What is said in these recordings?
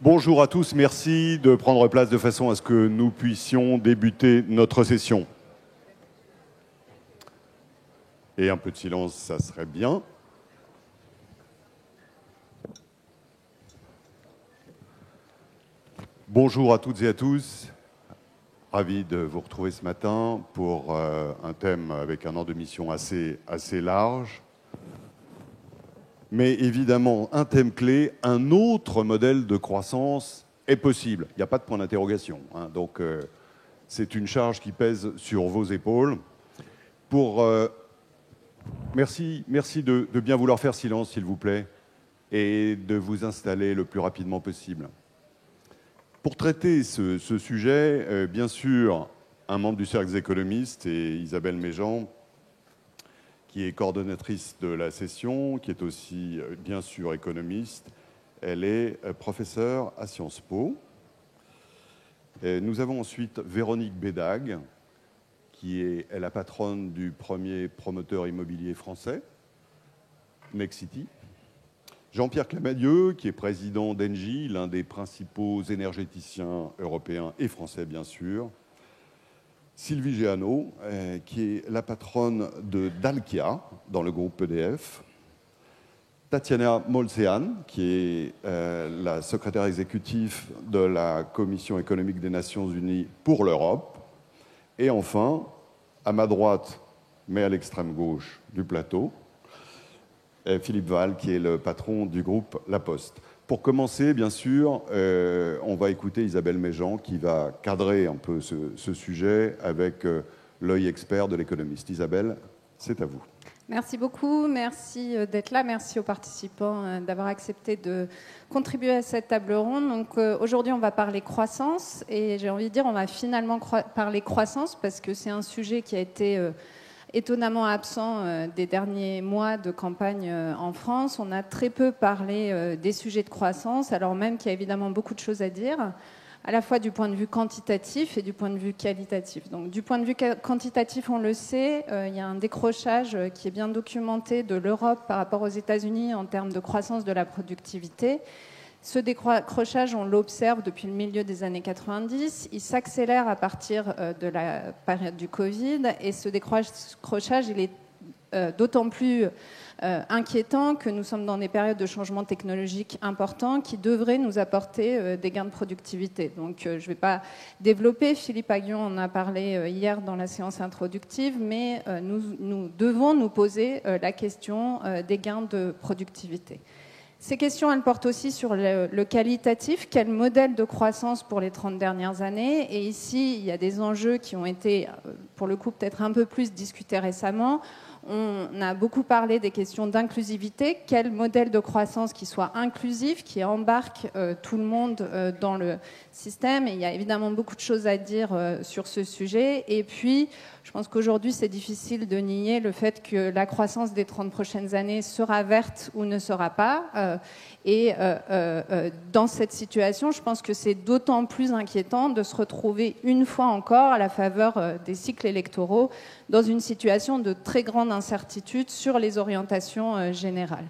Bonjour à tous, merci de prendre place de façon à ce que nous puissions débuter notre session. Et un peu de silence, ça serait bien. Bonjour à toutes et à tous. Ravi de vous retrouver ce matin pour un thème avec un ordre de mission assez large. Mais évidemment, un thème clé, un autre modèle de croissance est possible. Il n'y a pas de point d'interrogation. Donc, c'est une charge qui pèse sur vos épaules. Merci de bien vouloir faire silence, s'il vous plaît, et de vous installer le plus rapidement possible. Pour traiter ce sujet, bien sûr, un membre du Cercle des économistes et Isabelle Méjean, qui est coordonnatrice de la session, qui est aussi, bien sûr, économiste. Elle est professeure à Sciences Po. Et nous avons ensuite Véronique Bédag, qui est la patronne du premier promoteur immobilier français, Nexity. Jean-Pierre Clamadieu, qui est président d'Engie, l'un des principaux énergéticiens européens et français, bien sûr. Sylvie Géano, qui est la patronne de Dalkia, dans le groupe EDF. Tatiana Molcean, qui est la secrétaire exécutive de la Commission économique des Nations Unies pour l'Europe. Et enfin, à ma droite, mais à l'extrême gauche du plateau, Philippe Val, qui est le patron du groupe La Poste. Pour commencer, bien sûr, on va écouter Isabelle Méjean qui va cadrer un peu ce sujet avec l'œil expert de l'économiste. Isabelle, c'est à vous. Merci beaucoup, merci d'être là, merci aux participants d'avoir accepté de contribuer à cette table ronde. Donc aujourd'hui, on va parler croissance et j'ai envie de dire on va finalement parler croissance parce que c'est un sujet qui a été étonnamment absent des derniers mois de campagne en France. On a très peu parlé des sujets de croissance, alors même qu'il y a évidemment beaucoup de choses à dire, à la fois du point de vue quantitatif et du point de vue qualitatif. Donc, du point de vue quantitatif, on le sait, il y a un décrochage qui est bien documenté de l'Europe par rapport aux États-Unis en termes de croissance de la productivité. Ce décrochage, on l'observe depuis le milieu des années 90. Il s'accélère à partir de la période du Covid. Et ce décrochage, il est d'autant plus inquiétant que nous sommes dans des périodes de changement technologique importants qui devraient nous apporter des gains de productivité. Donc, je ne vais pas développer. Philippe Aghion en a parlé hier dans la séance introductive, mais nous devons nous poser la question des gains de productivité. Ces questions, elles portent aussi sur le qualitatif. Quel modèle de croissance pour les 30 dernières années? Et ici, il y a des enjeux qui ont été, pour le coup, peut-être un peu plus discutés récemment. On a beaucoup parlé des questions d'inclusivité. Quel modèle de croissance qui soit inclusif, qui embarque tout le monde dans le système? Et il y a évidemment beaucoup de choses à dire sur ce sujet. Et puis, je pense qu'aujourd'hui, c'est difficile de nier le fait que la croissance des 30 prochaines années sera verte ou ne sera pas. Dans cette situation, je pense que c'est d'autant plus inquiétant de se retrouver une fois encore à la faveur des cycles électoraux dans une situation de très grande incertitude sur les orientations générales.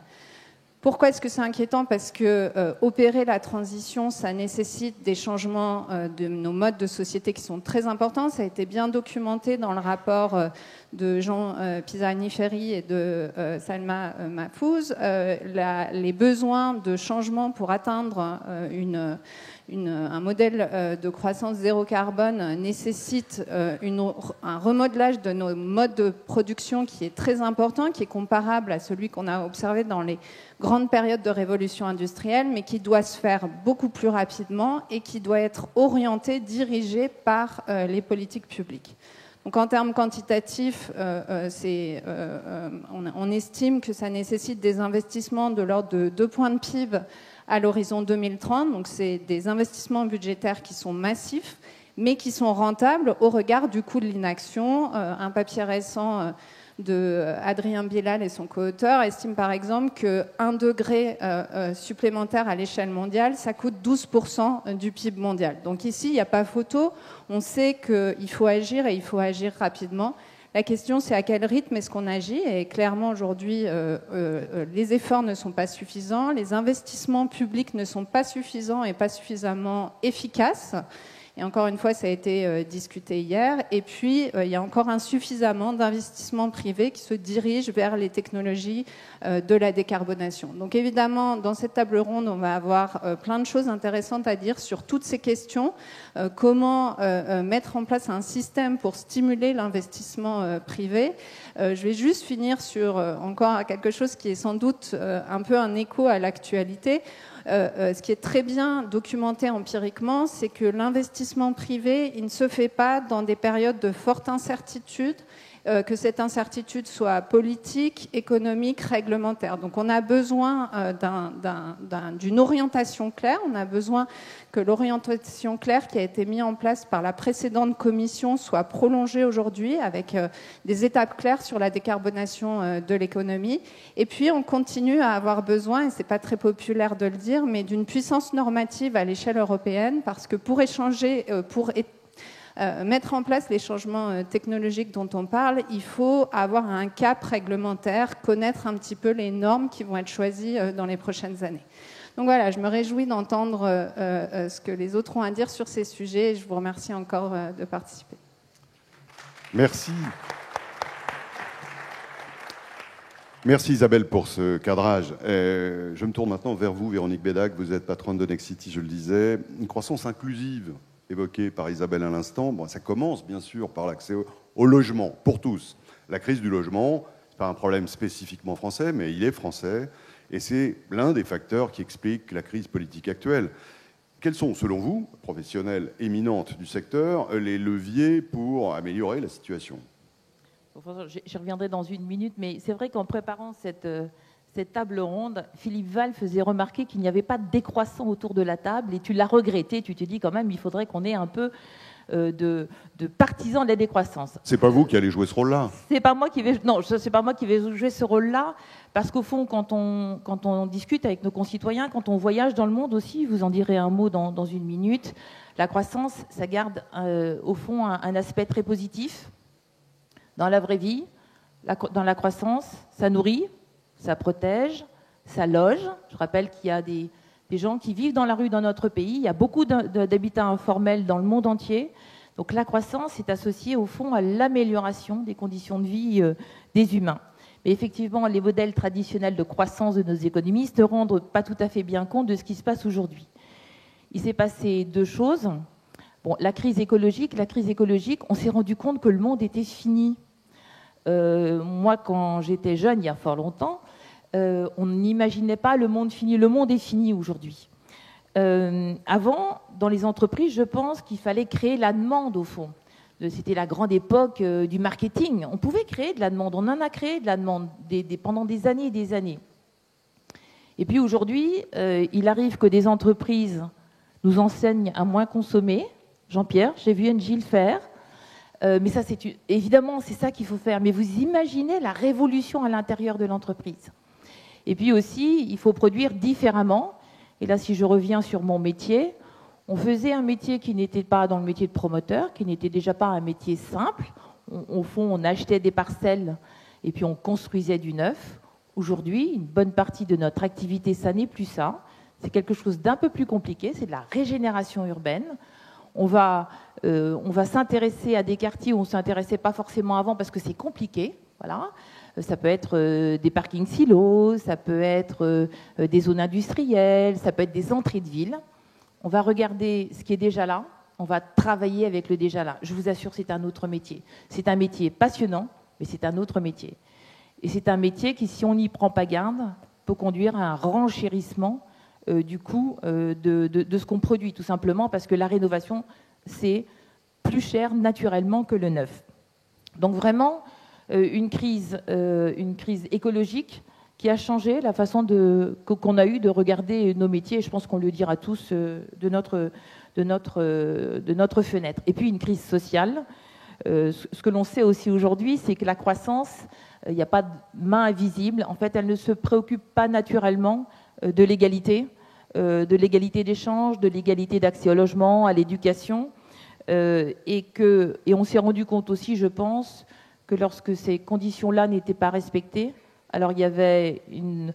Pourquoi est-ce que c'est inquiétant? Parce que opérer la transition, ça nécessite des changements de nos modes de société qui sont très importants. Ça a été bien documenté dans le rapport de Jean Pisani-Ferry et de Salma Mahfouz. Les besoins de changement pour atteindre un modèle de croissance zéro carbone nécessite un remodelage de nos modes de production qui est très important, qui est comparable à celui qu'on a observé dans les grandes périodes de révolution industrielle, mais qui doit se faire beaucoup plus rapidement et qui doit être orienté, dirigé par les politiques publiques. Donc en termes quantitatifs, on estime que ça nécessite des investissements de l'ordre de 2 points de PIB à l'horizon 2030. Donc c'est des investissements budgétaires qui sont massifs, mais qui sont rentables au regard du coût de l'inaction. Un papier récent de Adrien Bilal et son co-auteur estime par exemple qu'un degré supplémentaire à l'échelle mondiale, ça coûte 12% du PIB mondial. Donc ici, il n'y a pas photo. On sait qu'il faut agir et il faut agir rapidement. La question, c'est à quel rythme est-ce qu'on agit? Et clairement, aujourd'hui, les efforts ne sont pas suffisants, les investissements publics ne sont pas suffisants et pas suffisamment efficaces. Et encore une fois, ça a été discuté hier. Et puis, il y a encore insuffisamment d'investissements privés qui se dirigent vers les technologies de la décarbonation. Donc évidemment, dans cette table ronde, on va avoir plein de choses intéressantes à dire sur toutes ces questions. Comment mettre en place un système pour stimuler l'investissement privé. Je vais juste finir sur encore quelque chose qui est sans doute un peu un écho à l'actualité. Ce qui est très bien documenté empiriquement, c'est que l'investissement privé, il ne se fait pas dans des périodes de forte incertitude, que cette incertitude soit politique, économique, réglementaire. Donc on a besoin d'une orientation claire, on a besoin que l'orientation claire qui a été mise en place par la précédente commission soit prolongée aujourd'hui avec des étapes claires sur la décarbonation de l'économie. Et puis on continue à avoir besoin, et ce n'est pas très populaire de le dire, mais d'une puissance normative à l'échelle européenne, parce que pour échanger, mettre en place les changements technologiques dont on parle, il faut avoir un cap réglementaire, connaître un petit peu les normes qui vont être choisies dans les prochaines années. Donc voilà, je me réjouis d'entendre ce que les autres ont à dire sur ces sujets et je vous remercie encore de participer. Merci. Merci Isabelle pour ce cadrage. Je me tourne maintenant vers vous, Véronique Bédac. Vous êtes patronne de Nexity, je le disais. Une croissance inclusive évoquée par Isabelle à l'instant. Bon, ça commence bien sûr par l'accès au logement pour tous. La crise du logement, ce n'est pas un problème spécifiquement français, mais il est français. Et c'est l'un des facteurs qui explique la crise politique actuelle. Quels sont, selon vous, professionnels éminentes du secteur, les leviers pour améliorer la situation ? Je reviendrai dans une minute, mais c'est vrai qu'en préparant cette table ronde, Philippe Val faisait remarquer qu'il n'y avait pas de décroissant autour de la table, et tu l'as regretté, tu te dis quand même il faudrait qu'on ait un peu de partisans de la décroissance. C'est pas vous qui allez jouer ce rôle-là? C'est pas moi qui vais, non, c'est pas moi qui vais jouer ce rôle-là, parce qu'au fond, quand on discute avec nos concitoyens, quand on voyage dans le monde aussi, vous en direz un mot dans une minute, la croissance, ça garde au fond un aspect très positif. Dans la vraie vie, dans la croissance, ça nourrit, ça protège, ça loge. Je rappelle qu'il y a des gens qui vivent dans la rue dans notre pays. Il y a beaucoup d'habitats informels dans le monde entier. Donc la croissance est associée au fond à l'amélioration des conditions de vie des humains. Mais effectivement, les modèles traditionnels de croissance de nos économies ne se rendent pas tout à fait bien compte de ce qui se passe aujourd'hui. Il s'est passé deux choses. Bon, la crise écologique, on s'est rendu compte que le monde était fini. Moi, quand j'étais jeune, il y a fort longtemps, on n'imaginait pas le monde fini. Le monde est fini aujourd'hui. Avant, dans les entreprises, je pense qu'il fallait créer la demande, au fond. C'était la grande époque du marketing. On pouvait créer de la demande. On en a créé de la demande pendant des années et des années. Et puis aujourd'hui, il arrive que des entreprises nous enseignent à moins consommer. Jean-Pierre, j'ai vu Engie le faire. Mais ça, évidemment, c'est ça qu'il faut faire. Mais vous imaginez la révolution à l'intérieur de l'entreprise. Et puis aussi, il faut produire différemment. Et là, si je reviens sur mon métier, on faisait un métier qui n'était pas dans le métier de promoteur, qui n'était déjà pas un métier simple. Au fond, on achetait des parcelles et puis on construisait du neuf. Aujourd'hui, une bonne partie de notre activité, ça n'est plus ça. C'est quelque chose d'un peu plus compliqué, c'est de la régénération urbaine. On va s'intéresser à des quartiers où on ne s'intéressait pas forcément avant parce que c'est compliqué. Voilà. Ça peut être des parkings silos, ça peut être des zones industrielles, ça peut être des entrées de ville. On va regarder ce qui est déjà là, on va travailler avec le déjà là. Je vous assure, c'est un autre métier. C'est un métier passionnant, mais c'est un autre métier. Et c'est un métier qui, si on n'y prend pas garde, peut conduire à un renchérissement du coût de ce qu'on produit, tout simplement parce que la rénovation, c'est plus cher naturellement que le neuf. Donc vraiment, une crise écologique qui a changé la façon qu'on a eu de regarder nos métiers, et je pense qu'on le dira tous de notre fenêtre. Et puis une crise sociale. Ce que l'on sait aussi aujourd'hui, c'est que la croissance, il n'y a pas de main invisible. En fait, elle ne se préoccupe pas naturellement de l'égalité d'échange, de l'égalité d'accès au logement, à l'éducation, et on s'est rendu compte aussi, je pense, que lorsque ces conditions-là n'étaient pas respectées, alors il y avait une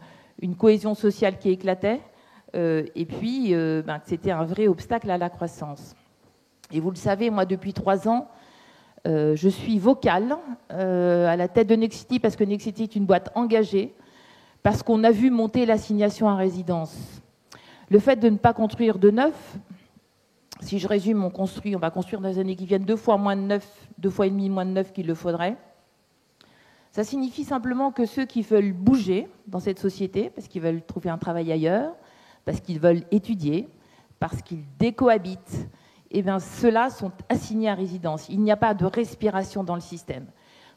cohésion sociale qui éclatait, et puis c'était un vrai obstacle à la croissance. Et vous le savez, moi, depuis 3 ans, je suis vocale à la tête de Nexity, parce que Nexity est une boîte engagée, parce qu'on a vu monter l'assignation à résidence. Le fait de ne pas construire de neuf, si je résume, on va construire dans les années qui viennent 2 fois moins de neuf, 2 fois et demi moins de neuf qu'il le faudrait. Ça signifie simplement que ceux qui veulent bouger dans cette société, parce qu'ils veulent trouver un travail ailleurs, parce qu'ils veulent étudier, parce qu'ils décohabitent, eh bien, ceux-là sont assignés à résidence. Il n'y a pas de respiration dans le système.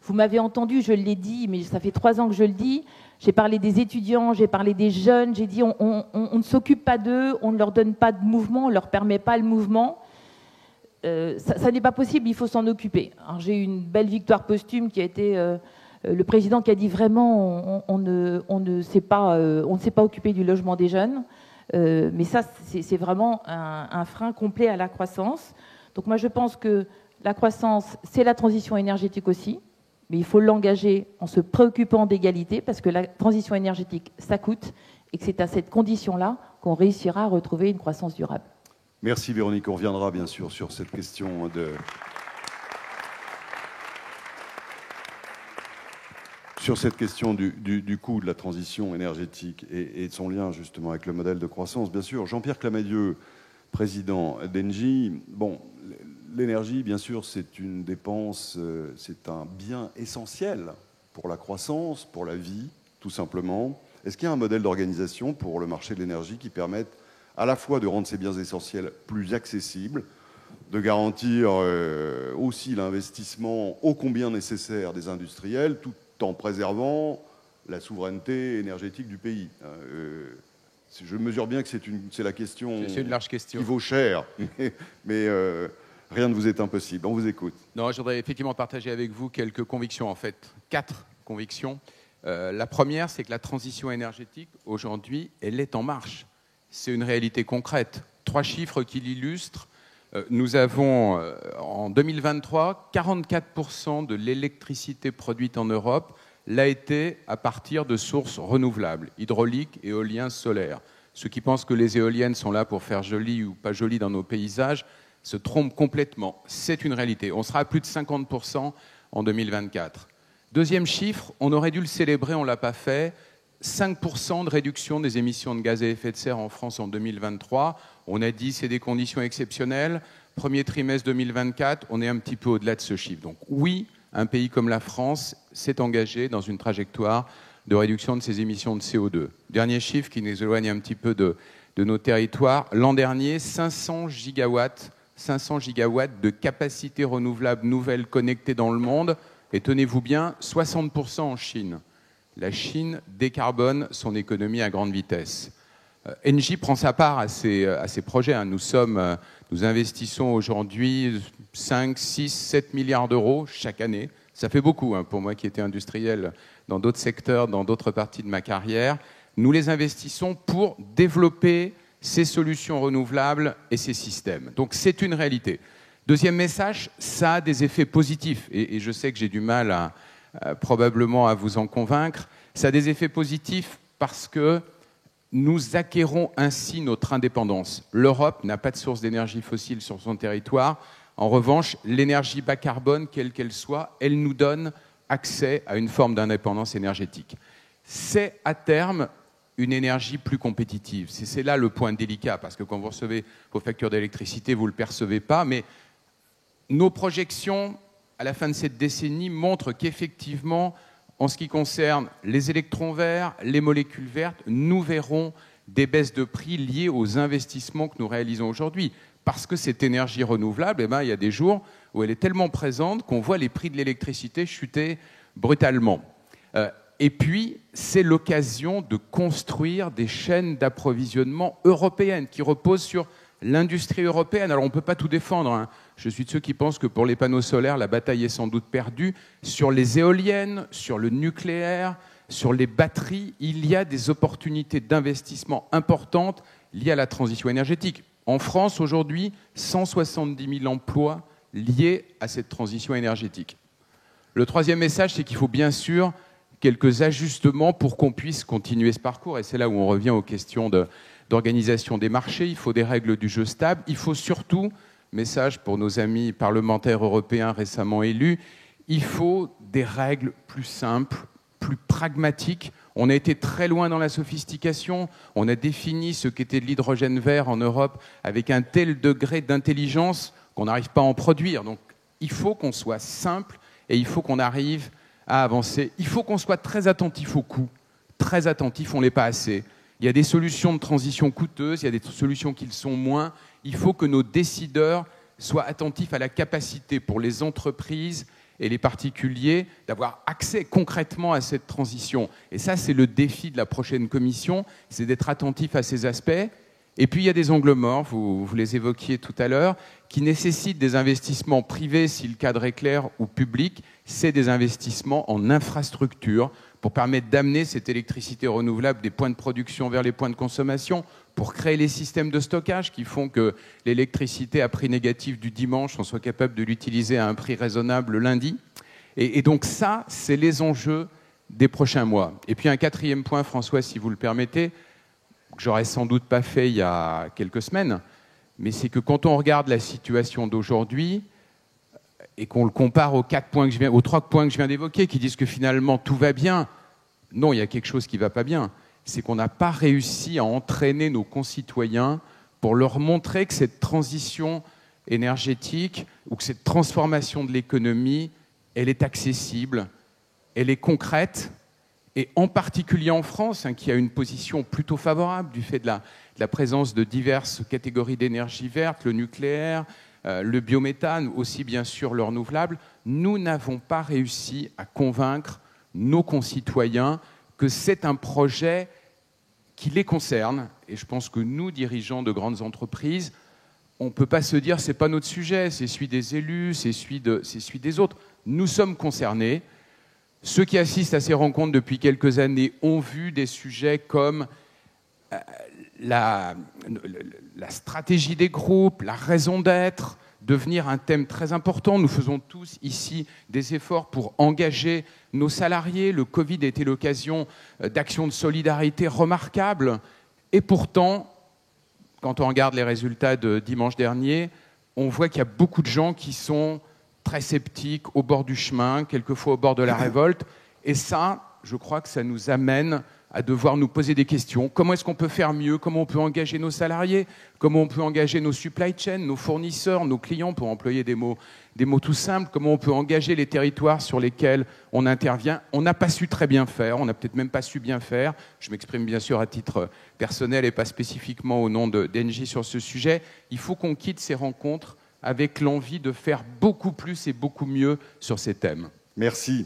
Vous m'avez entendu, je l'ai dit, mais ça fait 3 ans que je le dis. J'ai parlé des étudiants, j'ai parlé des jeunes, j'ai dit on ne s'occupe pas d'eux, on ne leur donne pas de mouvement, on ne leur permet pas le mouvement. Ça n'est pas possible, il faut s'en occuper. J'ai eu une belle victoire posthume qui a été le président qui a dit vraiment on ne s'est pas occupé du logement des jeunes. Mais ça, c'est vraiment un frein complet à la croissance. Donc moi, je pense que la croissance, c'est la transition énergétique aussi, mais il faut l'engager en se préoccupant d'égalité, parce que la transition énergétique, ça coûte, et que c'est à cette condition-là qu'on réussira à retrouver une croissance durable. Merci Véronique, on reviendra bien sûr sur cette question du coût de la transition énergétique et de son lien justement avec le modèle de croissance. Bien sûr, Jean-Pierre Clamadieu, président d'Engie. Bon, l'énergie, bien sûr, c'est une dépense, c'est un bien essentiel pour la croissance, pour la vie, tout simplement. Est-ce qu'il y a un modèle d'organisation pour le marché de l'énergie qui permette à la fois de rendre ces biens essentiels plus accessibles, de garantir aussi l'investissement ô combien nécessaire des industriels, tout en préservant la souveraineté énergétique du pays? Je mesure bien que c'est la question, c'est une large question qui vaut cher, mais rien ne vous est impossible. On vous écoute. Non, je voudrais effectivement partager avec vous quelques convictions, en fait, 4 convictions. La première, c'est que la transition énergétique, aujourd'hui, elle est en marche. C'est une réalité concrète. 3 chiffres qui l'illustrent. Nous avons, en 2023, 44% de l'électricité produite en Europe l'a été à partir de sources renouvelables, hydrauliques, éolien, solaire. Ceux qui pensent que les éoliennes sont là pour faire joli ou pas joli dans nos paysages se trompent complètement. C'est une réalité. On sera à plus de 50% en 2024. Deuxième chiffre, on aurait dû le célébrer, on ne l'a pas fait. 5% de réduction des émissions de gaz à effet de serre en France en 2023. On a dit c'est des conditions exceptionnelles. Premier trimestre 2024, on est un petit peu au-delà de ce chiffre. Donc oui, un pays comme la France s'est engagé dans une trajectoire de réduction de ses émissions de CO2. Dernier chiffre qui nous éloigne un petit peu de nos territoires. L'an dernier, 500 gigawatts de capacité renouvelable nouvelle connectée dans le monde. Et tenez-vous bien, 60% en Chine. La Chine décarbone son économie à grande vitesse. Engie prend sa part à ces projets. Nous investissons aujourd'hui 5, 6, 7 milliards d'euros chaque année. Ça fait beaucoup pour moi qui étais industriel dans d'autres secteurs, dans d'autres parties de ma carrière. Nous les investissons pour développer ces solutions renouvelables et ces systèmes. Donc c'est une réalité. Deuxième message, ça a des effets positifs. Et je sais que j'ai du mal probablement à vous en convaincre. Ça a des effets positifs parce que nous acquérons ainsi notre indépendance. L'Europe n'a pas de source d'énergie fossile sur son territoire. En revanche, l'énergie bas carbone, quelle qu'elle soit, elle nous donne accès à une forme d'indépendance énergétique. C'est à terme une énergie plus compétitive. C'est là le point délicat, parce que quand vous recevez vos factures d'électricité, vous ne le percevez pas, mais nos projections à la fin de cette décennie montrent qu'effectivement, en ce qui concerne les électrons verts, les molécules vertes, nous verrons des baisses de prix liées aux investissements que nous réalisons aujourd'hui. Parce que cette énergie renouvelable, il y a des jours où elle est tellement présente qu'on voit les prix de l'électricité chuter brutalement. Et puis, c'est l'occasion de construire des chaînes d'approvisionnement européennes qui reposent sur l'industrie européenne. Alors, on ne peut pas tout défendre. Je suis de ceux qui pensent que pour les panneaux solaires, la bataille est sans doute perdue. Sur les éoliennes, sur le nucléaire, sur les batteries, il y a des opportunités d'investissement importantes liées à la transition énergétique. En France, aujourd'hui, 170 000 emplois liés à cette transition énergétique. Le troisième message, c'est qu'il faut bien sûr quelques ajustements pour qu'on puisse continuer ce parcours. Et c'est là où on revient aux questions d'organisation des marchés. Il faut des règles du jeu stables. Il faut surtout, message pour nos amis parlementaires européens récemment élus, il faut des règles plus simples, plus pragmatiques. On a été très loin dans la sophistication. On a défini ce qu'était de l'hydrogène vert en Europe avec un tel degré d'intelligence qu'on n'arrive pas à en produire. Donc il faut qu'on soit simple et il faut qu'on arrive à avancer. Il faut qu'on soit très attentif aux coûts. Très attentif, on ne l'est pas assez. Il y a des solutions de transition coûteuses, il y a des solutions qui le sont moins. Il faut que nos décideurs soient attentifs à la capacité pour les entreprises et les particuliers d'avoir accès concrètement à cette transition. Et ça, c'est le défi de la prochaine commission, c'est d'être attentif à ces aspects. Et puis, il y a des angles morts, vous les évoquiez tout à l'heure, qui nécessitent des investissements privés, si le cadre est clair, ou public. C'est des investissements en infrastructure pour permettre d'amener cette électricité renouvelable des points de production vers les points de consommation, pour créer les systèmes de stockage qui font que l'électricité à prix négatif du dimanche, on soit capable de l'utiliser à un prix raisonnable le lundi. Et donc ça, c'est les enjeux des prochains mois. Et puis un quatrième point, François, si vous le permettez, que j'aurais sans doute pas fait il y a quelques semaines, mais c'est que quand on regarde la situation d'aujourd'hui et qu'on le compare aux 3 points que je viens d'évoquer, qui disent que finalement tout va bien, non, il y a quelque chose qui ne va pas bien. C'est qu'on n'a pas réussi à entraîner nos concitoyens pour leur montrer que cette transition énergétique ou que cette transformation de l'économie, elle est accessible, elle est concrète, et en particulier en France, qui a une position plutôt favorable du fait de la présence de diverses catégories d'énergie verte, le nucléaire, le biométhane, aussi bien sûr le renouvelable. Nous n'avons pas réussi à convaincre nos concitoyens que c'est un projet qui les concerne. Et je pense que nous, dirigeants de grandes entreprises, on ne peut pas se dire c'est pas notre sujet, c'est celui des élus, c'est celui des autres. Nous sommes concernés. Ceux qui assistent à ces rencontres depuis quelques années ont vu des sujets comme la stratégie des groupes, la raison d'être, devenir un thème très important. Nous faisons tous ici des efforts pour engager nos salariés. Le Covid a été l'occasion d'actions de solidarité remarquables. Et pourtant, quand on regarde les résultats de dimanche dernier, on voit qu'il y a beaucoup de gens qui sont très sceptiques, au bord du chemin, quelquefois au bord de la révolte. Et ça, je crois que ça nous amène à devoir nous poser des questions. Comment est-ce qu'on peut faire mieux? Comment on peut engager nos salariés? Comment on peut engager nos supply chains, nos fournisseurs, nos clients, pour employer des mots tout simples? Comment on peut engager les territoires sur lesquels on intervient? On n'a pas su très bien faire, on n'a peut-être même pas su bien faire. Je m'exprime bien sûr à titre personnel et pas spécifiquement au nom d'Engie sur ce sujet. Il faut qu'on quitte ces rencontres avec l'envie de faire beaucoup plus et beaucoup mieux sur ces thèmes. Merci.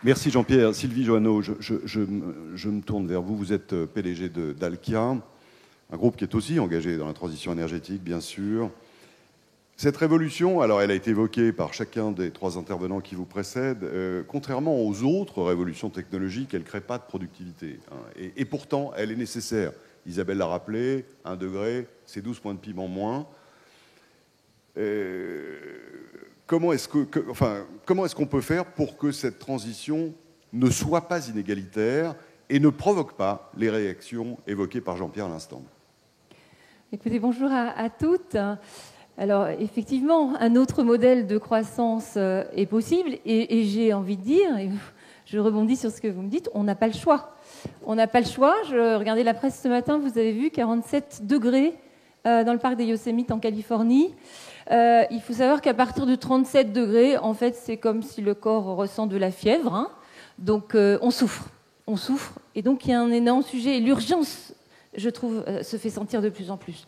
Merci Jean-Pierre. Sylvie Joanneau, je me tourne vers vous. Vous êtes PDG d'Alkia, un groupe qui est aussi engagé dans la transition énergétique, bien sûr. Cette révolution, alors elle a été évoquée par chacun des 3 intervenants qui vous précèdent, contrairement aux autres révolutions technologiques, elle ne crée pas de productivité. Et pourtant, elle est nécessaire. Isabelle l'a rappelé, 1 degré, c'est 12 points de PIB en moins. Comment est-ce qu'on peut faire pour que cette transition ne soit pas inégalitaire et ne provoque pas les réactions évoquées par Jean-Pierre à l'instant? Écoutez, bonjour à toutes. Alors, effectivement, un autre modèle de croissance est possible et j'ai envie de dire, et je rebondis sur ce que vous me dites, on n'a pas le choix. On n'a pas le choix. Je regardais la presse ce matin, vous avez vu 47 degrés dans le parc des Yosemite en Californie. Il faut savoir qu'à partir de 37 degrés, en fait, c'est comme si le corps ressent de la fièvre. Donc, on souffre. Et donc, il y a un énorme sujet. Et l'urgence, je trouve, se fait sentir de plus en plus.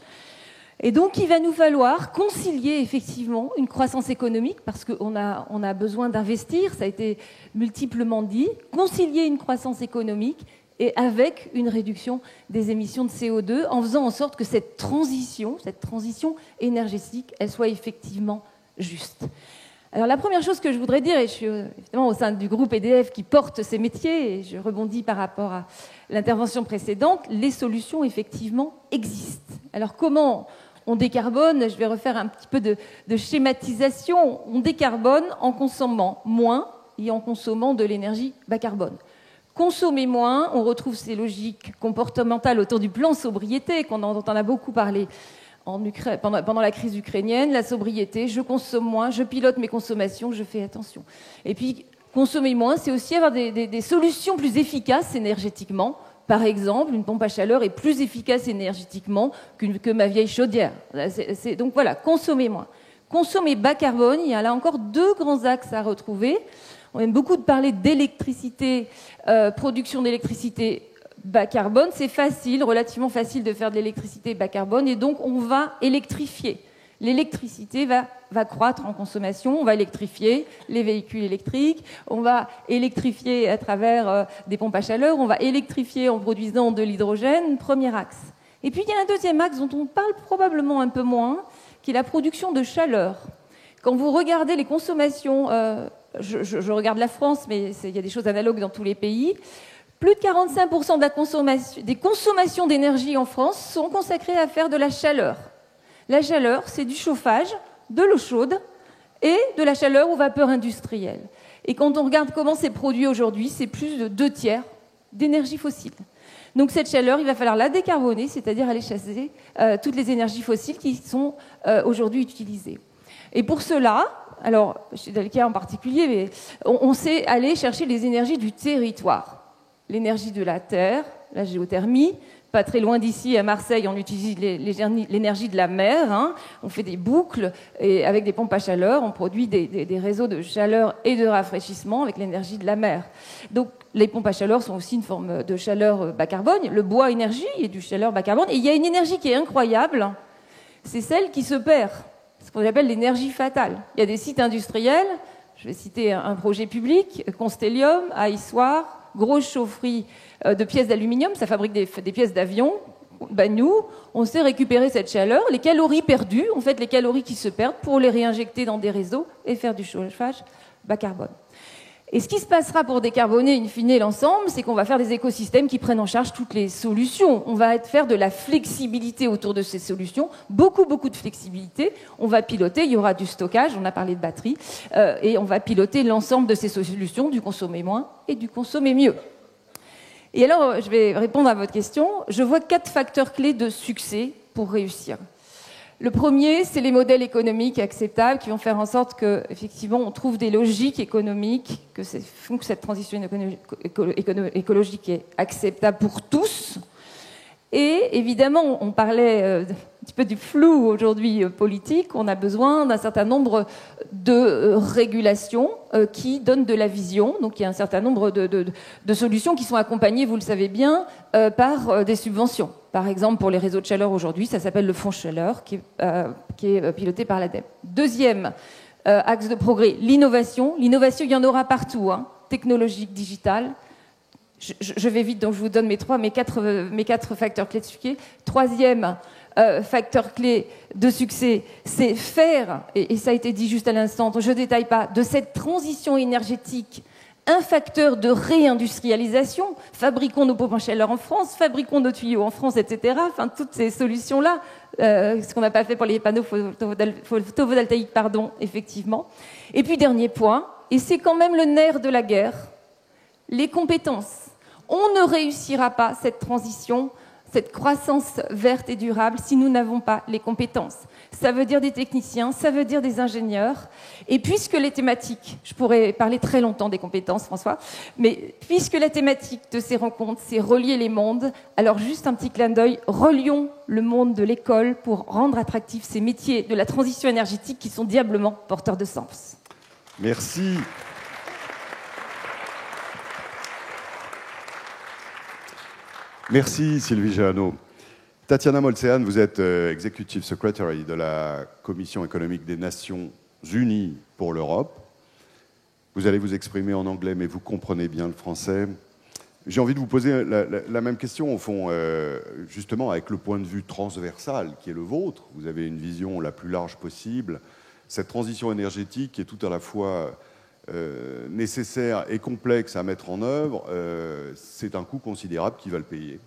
Et donc, il va nous falloir concilier effectivement une croissance économique, parce qu'on a besoin d'investir, ça a été multiplement dit, concilier une croissance économique et avec une réduction des émissions de CO2, en faisant en sorte que cette transition énergétique, elle soit effectivement juste. Alors la première chose que je voudrais dire, et je suis évidemment au sein du groupe EDF qui porte ces métiers, et je rebondis par rapport à l'intervention précédente, les solutions effectivement existent. Alors comment On décarbone, je vais refaire un petit peu de schématisation, on décarbone en consommant moins et en consommant de l'énergie bas carbone. Consommer moins, on retrouve ces logiques comportementales autour du plan sobriété, dont on a beaucoup parlé pendant la crise ukrainienne, la sobriété, je consomme moins, je pilote mes consommations, je fais attention. Et puis, consommer moins, c'est aussi avoir des solutions plus efficaces énergétiquement. Par exemple, une pompe à chaleur est plus efficace énergétiquement que ma vieille chaudière. Donc voilà, consommer moins. Consommer bas carbone, il y a là encore deux grands axes à retrouver. On aime beaucoup de parler d'électricité, production d'électricité bas carbone. C'est facile, relativement facile de faire de l'électricité bas carbone, et donc on va électrifier. L'électricité va croître en consommation, on va électrifier les véhicules électriques, on va électrifier à travers des pompes à chaleur, on va électrifier en produisant de l'hydrogène, premier axe. Et puis il y a un deuxième axe dont on parle probablement un peu moins, qui est la production de chaleur. Quand vous regardez les consommations, je regarde la France, mais il y a des choses analogues dans tous les pays, plus de 45% des consommations d'énergie en France sont consacrées à faire de la chaleur. La chaleur, c'est du chauffage, de l'eau chaude et de la chaleur aux vapeurs industrielles. Et quand on regarde comment c'est produit aujourd'hui, c'est plus de 2/3 d'énergie fossile. Donc cette chaleur, il va falloir la décarboner, c'est-à-dire aller chasser toutes les énergies fossiles qui sont aujourd'hui utilisées. Et pour cela, alors chez Dalkia en particulier, mais on sait aller chercher les énergies du territoire. L'énergie de la terre, la géothermie. Pas très loin d'ici, à Marseille, on utilise l'énergie de la mer. Hein. On fait des boucles et avec des pompes à chaleur, on produit des réseaux de chaleur et de rafraîchissement avec l'énergie de la mer. Donc les pompes à chaleur sont aussi une forme de chaleur bas carbone. Le bois énergie est du chaleur bas carbone. Et il y a une énergie qui est incroyable, c'est celle qui se perd, ce qu'on appelle l'énergie fatale. Il y a des sites industriels, je vais citer un projet public, Constellium, à Issoire, grosse chaufferie de pièces d'aluminium, ça fabrique des pièces d'avion. Ben nous, on sait récupérer cette chaleur, les calories perdues, en fait les calories qui se perdent, pour les réinjecter dans des réseaux et faire du chauffage bas carbone. Et ce qui se passera pour décarboner in fine l'ensemble, c'est qu'on va faire des écosystèmes qui prennent en charge toutes les solutions. On va faire de la flexibilité autour de ces solutions, beaucoup de flexibilité. On va piloter, il y aura du stockage, on a parlé de batterie, et on va piloter l'ensemble de ces solutions, du consommer moins et du consommer mieux. Et alors, je vais répondre à votre question. Je vois 4 facteurs clés de succès pour réussir. Le premier, c'est les modèles économiques acceptables qui vont faire en sorte qu'effectivement, on trouve des logiques économiques que font que cette transition écologique est acceptable pour tous. Et évidemment, on parlait un petit peu du flou aujourd'hui politique. On a besoin d'un certain nombre de régulations qui donnent de la vision. Donc il y a un certain nombre de solutions qui sont accompagnées, vous le savez bien, par des subventions. Par exemple, pour les réseaux de chaleur aujourd'hui, ça s'appelle le fonds chaleur qui est piloté par l'ADEME. Deuxième axe de progrès, l'innovation. L'innovation, il y en aura partout, hein, technologique, digitale. Je vais vite, donc je vous donne mes quatre facteurs clés de succès. Troisième facteur clé de succès, c'est faire, et ça a été dit juste à l'instant, je ne détaille pas, de cette transition énergétique un facteur de réindustrialisation. Fabriquons nos pompes à chaleur en France, fabriquons nos tuyaux en France, etc. Enfin, toutes ces solutions-là, ce qu'on n'a pas fait pour les panneaux photovoltaïques, effectivement. Et puis, dernier point, et c'est quand même le nerf de la guerre, les compétences. On ne réussira pas cette transition, cette croissance verte et durable si nous n'avons pas les compétences. Ça veut dire des techniciens, ça veut dire des ingénieurs. Et puisque les thématiques, je pourrais parler très longtemps des compétences, François, mais puisque la thématique de ces rencontres, c'est relier les mondes, alors juste un petit clin d'œil, relions le monde de l'école pour rendre attractifs ces métiers de la transition énergétique qui sont diablement porteurs de sens. Merci. Merci Sylvie Jeannot. Tatiana Molcehan, vous êtes Executive Secretary de la Commission économique des Nations Unies pour l'Europe. Vous allez vous exprimer en anglais, mais vous comprenez bien le français. J'ai envie de vous poser la même question, au fond, justement avec le point de vue transversal qui est le vôtre. Vous avez une vision la plus large possible. Cette transition énergétique est tout à la fois nécessaire et complexe à mettre en œuvre, c'est un coût considérable qui va le payer.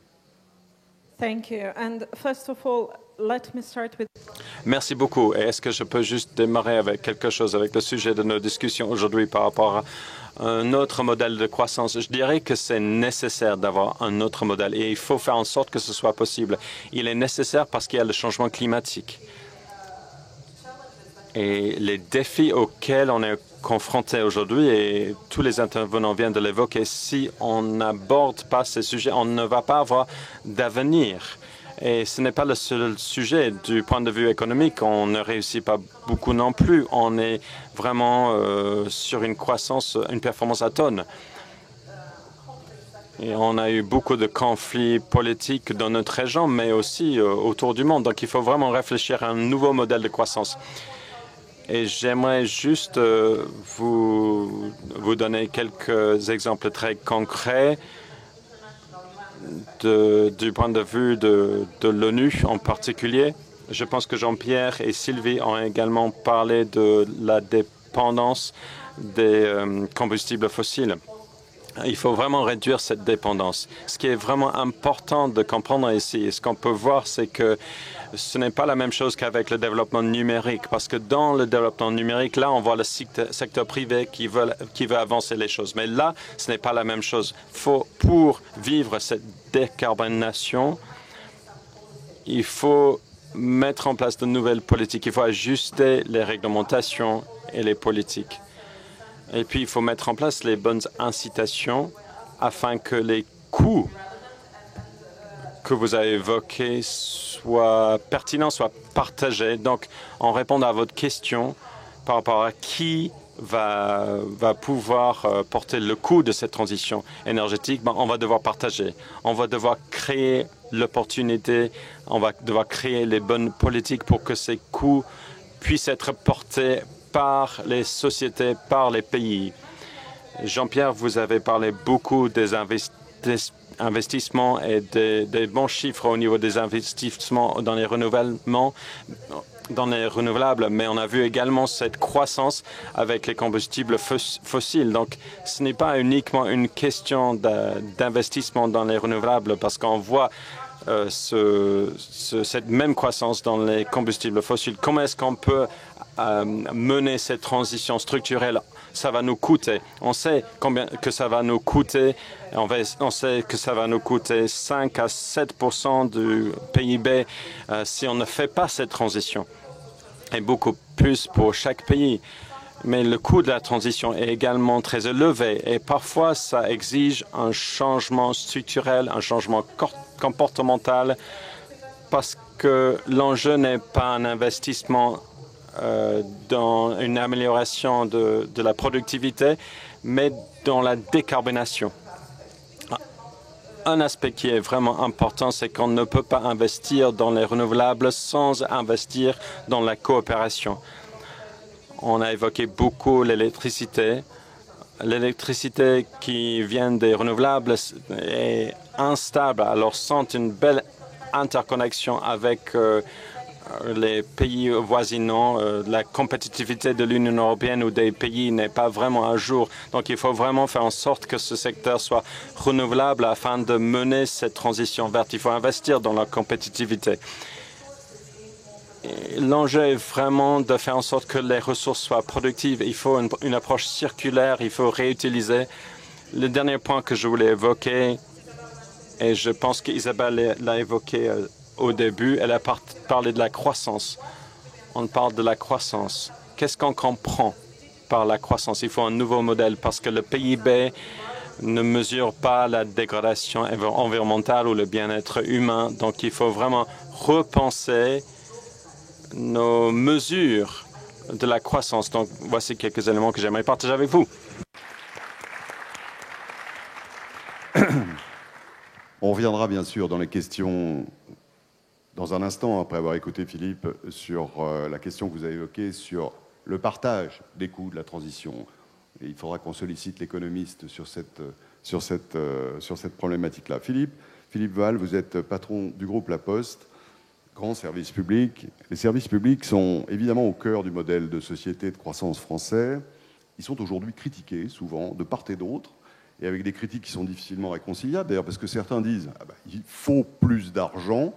Thank you. And first of all, let me start with... Merci beaucoup. Et est-ce que je peux juste démarrer avec quelque chose, avec le sujet de nos discussions aujourd'hui par rapport à un autre modèle de croissance? Je dirais que c'est nécessaire d'avoir un autre modèle et il faut faire en sorte que ce soit possible. Il est nécessaire parce qu'il y a le changement climatique. Et les défis auxquels on est confronté aujourd'hui, et tous les intervenants viennent de l'évoquer, si on n'aborde pas ces sujets, on ne va pas avoir d'avenir. Et ce n'est pas le seul sujet. Du point de vue économique, on ne réussit pas beaucoup non plus. On est vraiment sur une croissance, une performance atone. Et on a eu beaucoup de conflits politiques dans notre région, mais aussi autour du monde. Donc il faut vraiment réfléchir à un nouveau modèle de croissance. Et j'aimerais juste vous donner quelques exemples très concrets du point de vue de l'ONU en particulier. Je pense que Jean-Pierre et Sylvie ont également parlé de la dépendance des combustibles fossiles. Il faut vraiment réduire cette dépendance. Ce qui est vraiment important de comprendre ici, et ce qu'on peut voir, c'est que ce n'est pas la même chose qu'avec le développement numérique, parce que dans le développement numérique, là, on voit le secteur privé qui veut avancer les choses. Mais là, ce n'est pas la même chose. Pour vivre cette décarbonation, il faut mettre en place de nouvelles politiques. Il faut ajuster les réglementations et les politiques. Et puis, il faut mettre en place les bonnes incitations afin que les coûts que vous avez évoqués soient pertinents, soient partagés. Donc, en répondant à votre question par rapport à qui va pouvoir porter le coût de cette transition énergétique, on va devoir partager. On va devoir créer l'opportunité, on va devoir créer les bonnes politiques pour que ces coûts puissent être portés par les sociétés, par les pays. Jean-Pierre, vous avez parlé beaucoup des investissements et des bons chiffres au niveau des investissements dans les renouvelables, mais on a vu également cette croissance avec les combustibles fossiles. Donc, ce n'est pas uniquement une question d'investissement dans les renouvelables, parce qu'on voit cette même croissance dans les combustibles fossiles. Comment est-ce qu'on peut mener cette transition structurelle? Ça va nous coûter. On sait combien que ça va nous coûter. On sait que ça va nous coûter 5 à 7% du PIB si on ne fait pas cette transition. Et beaucoup plus pour chaque pays. Mais le coût de la transition est également très élevé. Et parfois, ça exige un changement structurel, un changement comportemental, parce que l'enjeu n'est pas un investissement dans une amélioration de la productivité, mais dans la décarbonation. Un aspect qui est vraiment important, c'est qu'on ne peut pas investir dans les renouvelables sans investir dans la coopération. On a évoqué beaucoup l'électricité. L'électricité qui vient des renouvelables est instable, alors sans une belle interconnexion avec les pays voisinants, la compétitivité de l'Union européenne ou des pays n'est pas vraiment à jour. Donc il faut vraiment faire en sorte que ce secteur soit renouvelable afin de mener cette transition verte. Il faut investir dans la compétitivité. L'enjeu est vraiment de faire en sorte que les ressources soient productives. Il faut une approche circulaire, il faut réutiliser. Le dernier point que je voulais évoquer, et je pense qu'Isabelle l'a évoqué au début, elle a parlé de la croissance. On parle de la croissance. Qu'est-ce qu'on comprend par la croissance? Il faut un nouveau modèle parce que le PIB ne mesure pas la dégradation environnementale ou le bien-être humain. Donc il faut vraiment repenser nos mesures de la croissance. Donc voici quelques éléments que j'aimerais partager avec vous. On reviendra bien sûr dans les questions dans un instant, après avoir écouté Philippe, sur la question que vous avez évoquée sur le partage des coûts de la transition. Et il faudra qu'on sollicite l'économiste sur cette problématique-là. Philippe Val, vous êtes patron du groupe La Poste, grand service public. Les services publics sont évidemment au cœur du modèle de société de croissance français. Ils sont aujourd'hui critiqués souvent de part et d'autre. et avec des critiques qui sont difficilement réconciliables, d'ailleurs parce que certains disent il faut plus d'argent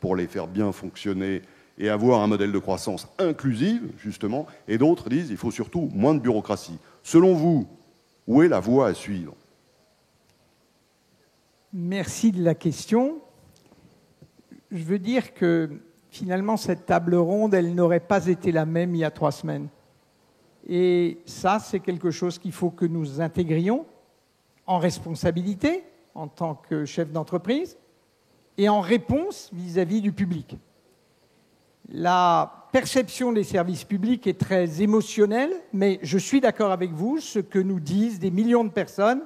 pour les faire bien fonctionner et avoir un modèle de croissance inclusive, justement, et d'autres disent il faut surtout moins de bureaucratie. Selon vous, où est la voie à suivre? Merci de la question. Je veux dire que finalement, cette table ronde, elle n'aurait pas été la même il y a 3 semaines. Et ça, c'est quelque chose qu'il faut que nous intégrions en responsabilité, en tant que chef d'entreprise, et en réponse vis-à-vis du public. La perception des services publics est très émotionnelle, mais je suis d'accord avec vous, ce que nous disent des millions de personnes,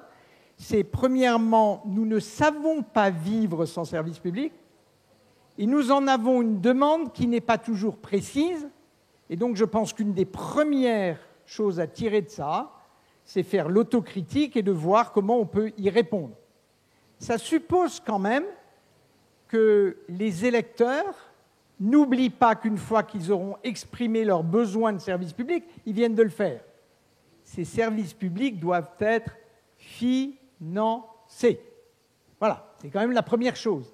c'est premièrement, nous ne savons pas vivre sans service public, et nous en avons une demande qui n'est pas toujours précise, et donc je pense qu'une des premières choses à tirer de ça, c'est faire l'autocritique et de voir comment on peut y répondre. Ça suppose quand même que les électeurs n'oublient pas qu'une fois qu'ils auront exprimé leurs besoins de services publics, ils viennent de le faire. Ces services publics doivent être financés. Voilà, c'est quand même la première chose.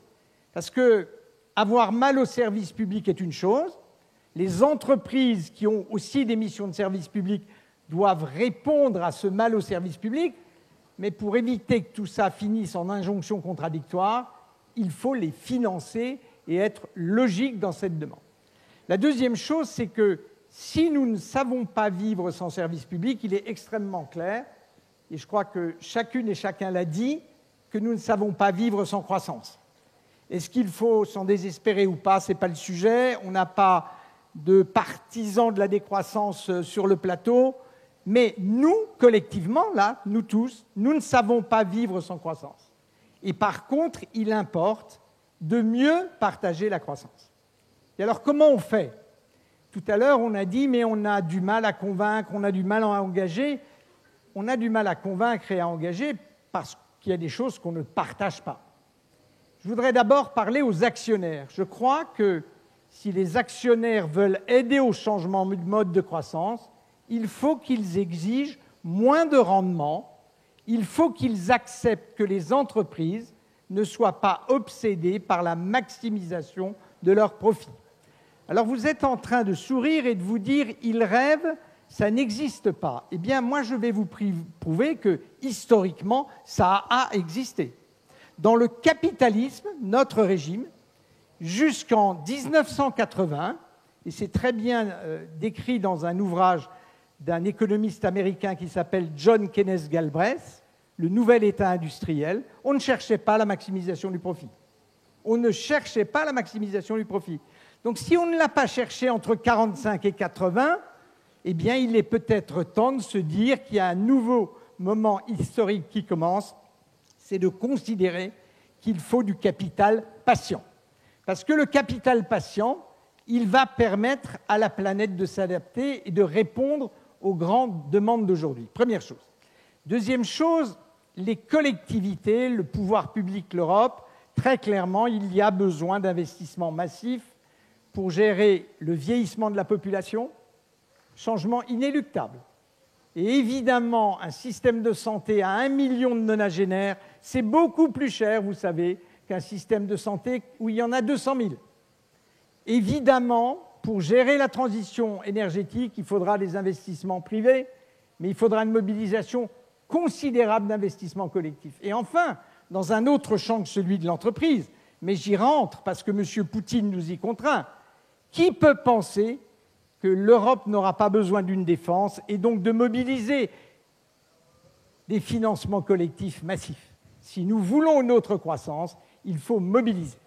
Parce que avoir mal au service public est une chose, les entreprises qui ont aussi des missions de service public doivent répondre à ce mal au service public, mais pour éviter que tout ça finisse en injonction contradictoire, il faut les financer et être logique dans cette demande. La deuxième chose, c'est que si nous ne savons pas vivre sans service public, il est extrêmement clair, et je crois que chacune et chacun l'a dit, que nous ne savons pas vivre sans croissance. Est-ce qu'il faut s'en désespérer ou pas? Ce n'est pas le sujet. On n'a pas de partisans de la décroissance sur le plateau. Mais nous, collectivement, là, nous tous, nous ne savons pas vivre sans croissance. Et par contre, il importe de mieux partager la croissance. Et alors, comment on fait? Tout à l'heure, on a dit, mais on a du mal à convaincre, on a du mal à engager. On a du mal à convaincre et à engager parce qu'il y a des choses qu'on ne partage pas. Je voudrais d'abord parler aux actionnaires. Je crois que si les actionnaires veulent aider au changement de mode de croissance, il faut qu'ils exigent moins de rendement, il faut qu'ils acceptent que les entreprises ne soient pas obsédées par la maximisation de leurs profits. Alors vous êtes en train de sourire et de vous dire « ils rêvent », ça n'existe pas. Eh bien, moi, je vais vous prouver que, historiquement, ça a existé. Dans le capitalisme, notre régime, jusqu'en 1980, et c'est très bien décrit dans un ouvrage d'un économiste américain qui s'appelle John Kenneth Galbraith, le nouvel État industriel, on ne cherchait pas la maximisation du profit. On ne cherchait pas la maximisation du profit. Donc si on ne l'a pas cherché entre 1945 et 1980, eh bien il est peut-être temps de se dire qu'il y a un nouveau moment historique qui commence, c'est de considérer qu'il faut du capital patient. Parce que le capital patient, il va permettre à la planète de s'adapter et de répondre aux grandes demandes d'aujourd'hui. Première chose. Deuxième chose, les collectivités, le pouvoir public, l'Europe, très clairement, il y a besoin d'investissements massifs pour gérer le vieillissement de la population, changement inéluctable. Et évidemment, un système de santé à 1 million de nonagénaires, c'est beaucoup plus cher, vous savez, qu'un système de santé où il y en a 200 000. Évidemment, pour gérer la transition énergétique, il faudra des investissements privés, mais il faudra une mobilisation considérable d'investissements collectifs. Et enfin, dans un autre champ que celui de l'entreprise, mais j'y rentre parce que M. Poutine nous y contraint, qui peut penser que l'Europe n'aura pas besoin d'une défense et donc de mobiliser des financements collectifs massifs? Si nous voulons une autre croissance, il faut mobiliser.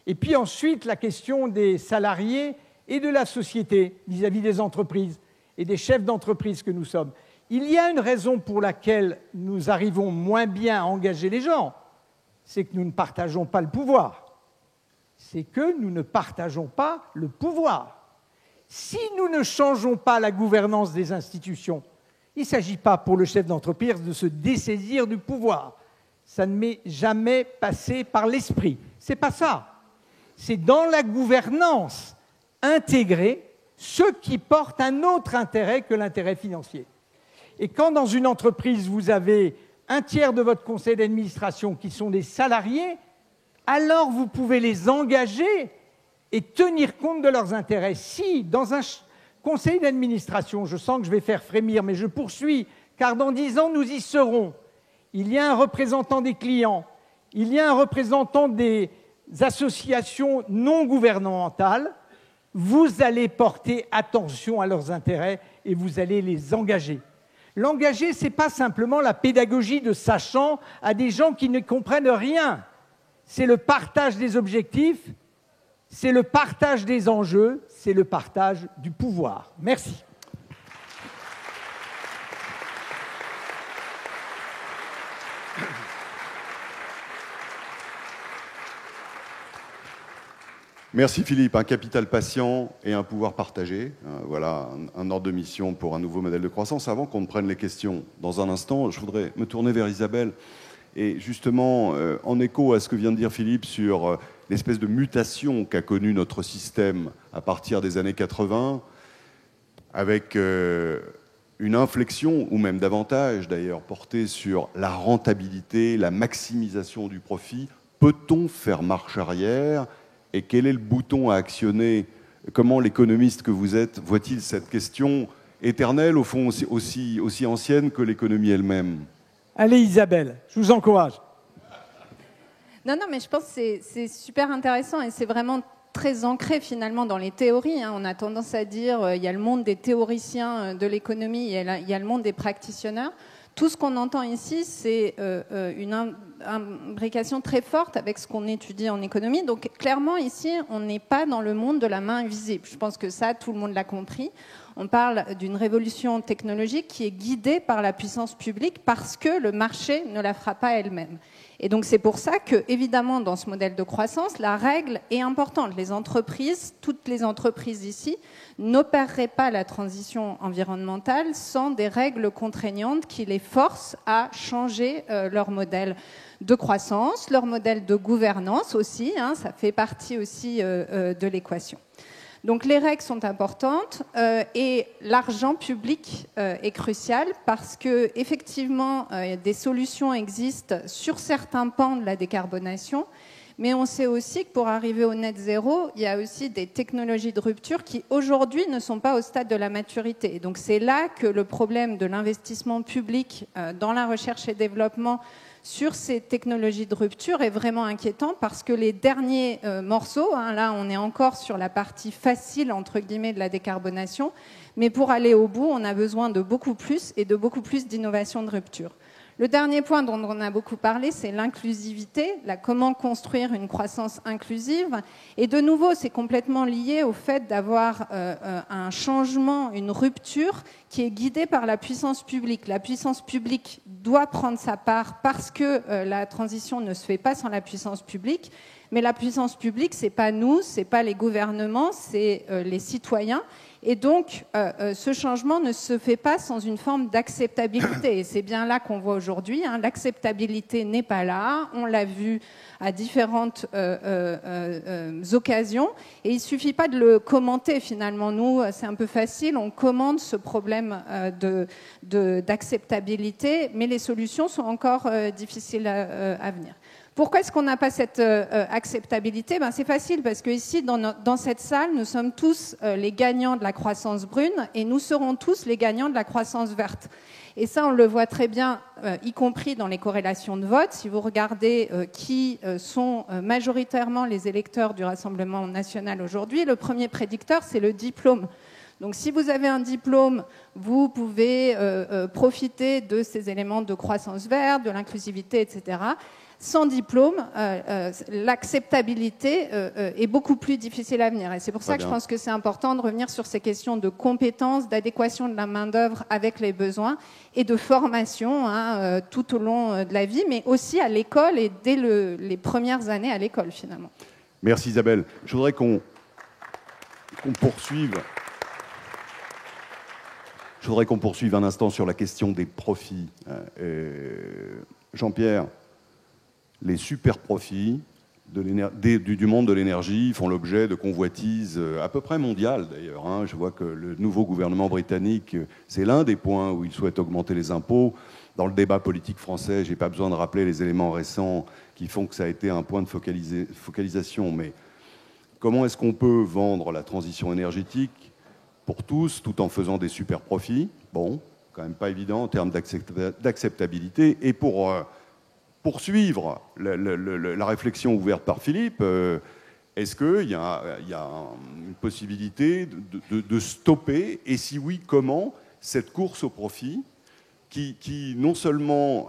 Et puis ensuite, la question des salariés et de la société vis-à-vis des entreprises et des chefs d'entreprise que nous sommes. Il y a une raison pour laquelle nous arrivons moins bien à engager les gens, c'est que nous ne partageons pas le pouvoir. C'est que nous ne partageons pas le pouvoir. Si nous ne changeons pas la gouvernance des institutions, il ne s'agit pas pour le chef d'entreprise de se dessaisir du pouvoir. Ça ne m'est jamais passé par l'esprit. Ce n'est pas ça. C'est dans la gouvernance intégrer ceux qui portent un autre intérêt que l'intérêt financier. Et quand dans une entreprise, vous avez un tiers de votre conseil d'administration qui sont des salariés, alors vous pouvez les engager et tenir compte de leurs intérêts. Si, dans un conseil d'administration, je sens que je vais faire frémir, mais je poursuis, car dans 10 ans, nous y serons, il y a un représentant des clients, il y a un représentant des associations non gouvernementales, vous allez porter attention à leurs intérêts et vous allez les engager. L'engager, ce n'est pas simplement la pédagogie de sachant à des gens qui ne comprennent rien. C'est le partage des objectifs, c'est le partage des enjeux, c'est le partage du pouvoir. Merci. Merci Philippe, un capital patient et un pouvoir partagé. Voilà un ordre de mission pour un nouveau modèle de croissance. Avant qu'on ne prenne les questions dans un instant, je voudrais me tourner vers Isabelle. Et justement, en écho à ce que vient de dire Philippe sur l'espèce de mutation qu'a connue notre système à partir des années 80, avec une inflexion, ou même davantage d'ailleurs, portée sur la rentabilité, la maximisation du profit, peut-on faire marche arrière ? Et quel est le bouton à actionner? Comment l'économiste que vous êtes voit-il cette question éternelle, au fond aussi ancienne que l'économie elle-même? Allez Isabelle, je vous encourage. Non, mais je pense que c'est super intéressant et c'est vraiment très ancré finalement dans les théories. On a tendance à dire il y a le monde des théoriciens de l'économie, il y a le monde des practitioners. Tout ce qu'on entend ici, c'est une imbrication très forte avec ce qu'on étudie en économie. Donc clairement, ici, on n'est pas dans le monde de la main invisible. Je pense que ça, tout le monde l'a compris. On parle d'une révolution technologique qui est guidée par la puissance publique parce que le marché ne la fera pas elle-même. Et donc c'est pour ça que, évidemment, dans ce modèle de croissance, la règle est importante. Les entreprises, toutes les entreprises ici, n'opéreraient pas la transition environnementale sans des règles contraignantes qui les forcent à changer leur modèle de croissance, leur modèle de gouvernance aussi, ça fait partie aussi de l'équation. Donc les règles sont importantes et l'argent public est crucial parce que effectivement des solutions existent sur certains pans de la décarbonation, mais on sait aussi que pour arriver au net zéro, il y a aussi des technologies de rupture qui aujourd'hui ne sont pas au stade de la maturité. Et donc c'est là que le problème de l'investissement public dans la recherche et développement sur ces technologies de rupture est vraiment inquiétant parce que les derniers morceaux, là on est encore sur la partie facile entre guillemets de la décarbonation, mais pour aller au bout on a besoin de beaucoup plus et de beaucoup plus d'innovation de rupture. Le dernier point dont on a beaucoup parlé, c'est l'inclusivité, comment construire une croissance inclusive. Et de nouveau, c'est complètement lié au fait d'avoir un changement, une rupture qui est guidée par la puissance publique. La puissance publique doit prendre sa part parce que la transition ne se fait pas sans la puissance publique. Mais la puissance publique, ce n'est pas nous, ce n'est pas les gouvernements, c'est les citoyens. Et donc, ce changement ne se fait pas sans une forme d'acceptabilité. Et c'est bien là qu'on voit aujourd'hui. L'acceptabilité n'est pas là. On l'a vu à différentes occasions. Et il ne suffit pas de le commenter, finalement. Nous, c'est un peu facile. On commente ce problème d'acceptabilité. Mais les solutions sont encore difficiles à venir. Pourquoi est-ce qu'on n'a pas cette acceptabilité? C'est facile parce que ici, dans cette salle, nous sommes tous les gagnants de la croissance brune et nous serons tous les gagnants de la croissance verte. Et ça, on le voit très bien, y compris dans les corrélations de vote. Si vous regardez qui sont majoritairement les électeurs du Rassemblement national aujourd'hui, le premier prédicteur, c'est le diplôme. Donc si vous avez un diplôme, vous pouvez profiter de ces éléments de croissance verte, de l'inclusivité, etc. Sans diplôme, l'acceptabilité est beaucoup plus difficile à venir. Et c'est pour ça que je pense que c'est important de revenir sur ces questions de compétences, d'adéquation de la main-d'œuvre avec les besoins et de formation tout au long de la vie, mais aussi à l'école et dès les premières années à l'école, finalement. Merci Isabelle. Je voudrais qu'on poursuive. Je voudrais qu'on poursuive un instant sur la question des profits. Jean-Pierre, les super profits du monde de l'énergie font l'objet de convoitises à peu près mondiales d'ailleurs. Je vois que le nouveau gouvernement britannique, c'est l'un des points où il souhaite augmenter les impôts. dans le débat politique français. Je n'ai pas besoin de rappeler les éléments récents qui font que ça a été un point de focalisation. Mais comment est-ce qu'on peut vendre la transition énergétique pour tous, tout en faisant des super profits? Bon, quand même pas évident en termes d'acceptabilité. Et pour poursuivre la réflexion ouverte par Philippe, est-ce qu'il y a une possibilité de stopper, et si oui, comment, cette course au profit qui non seulement,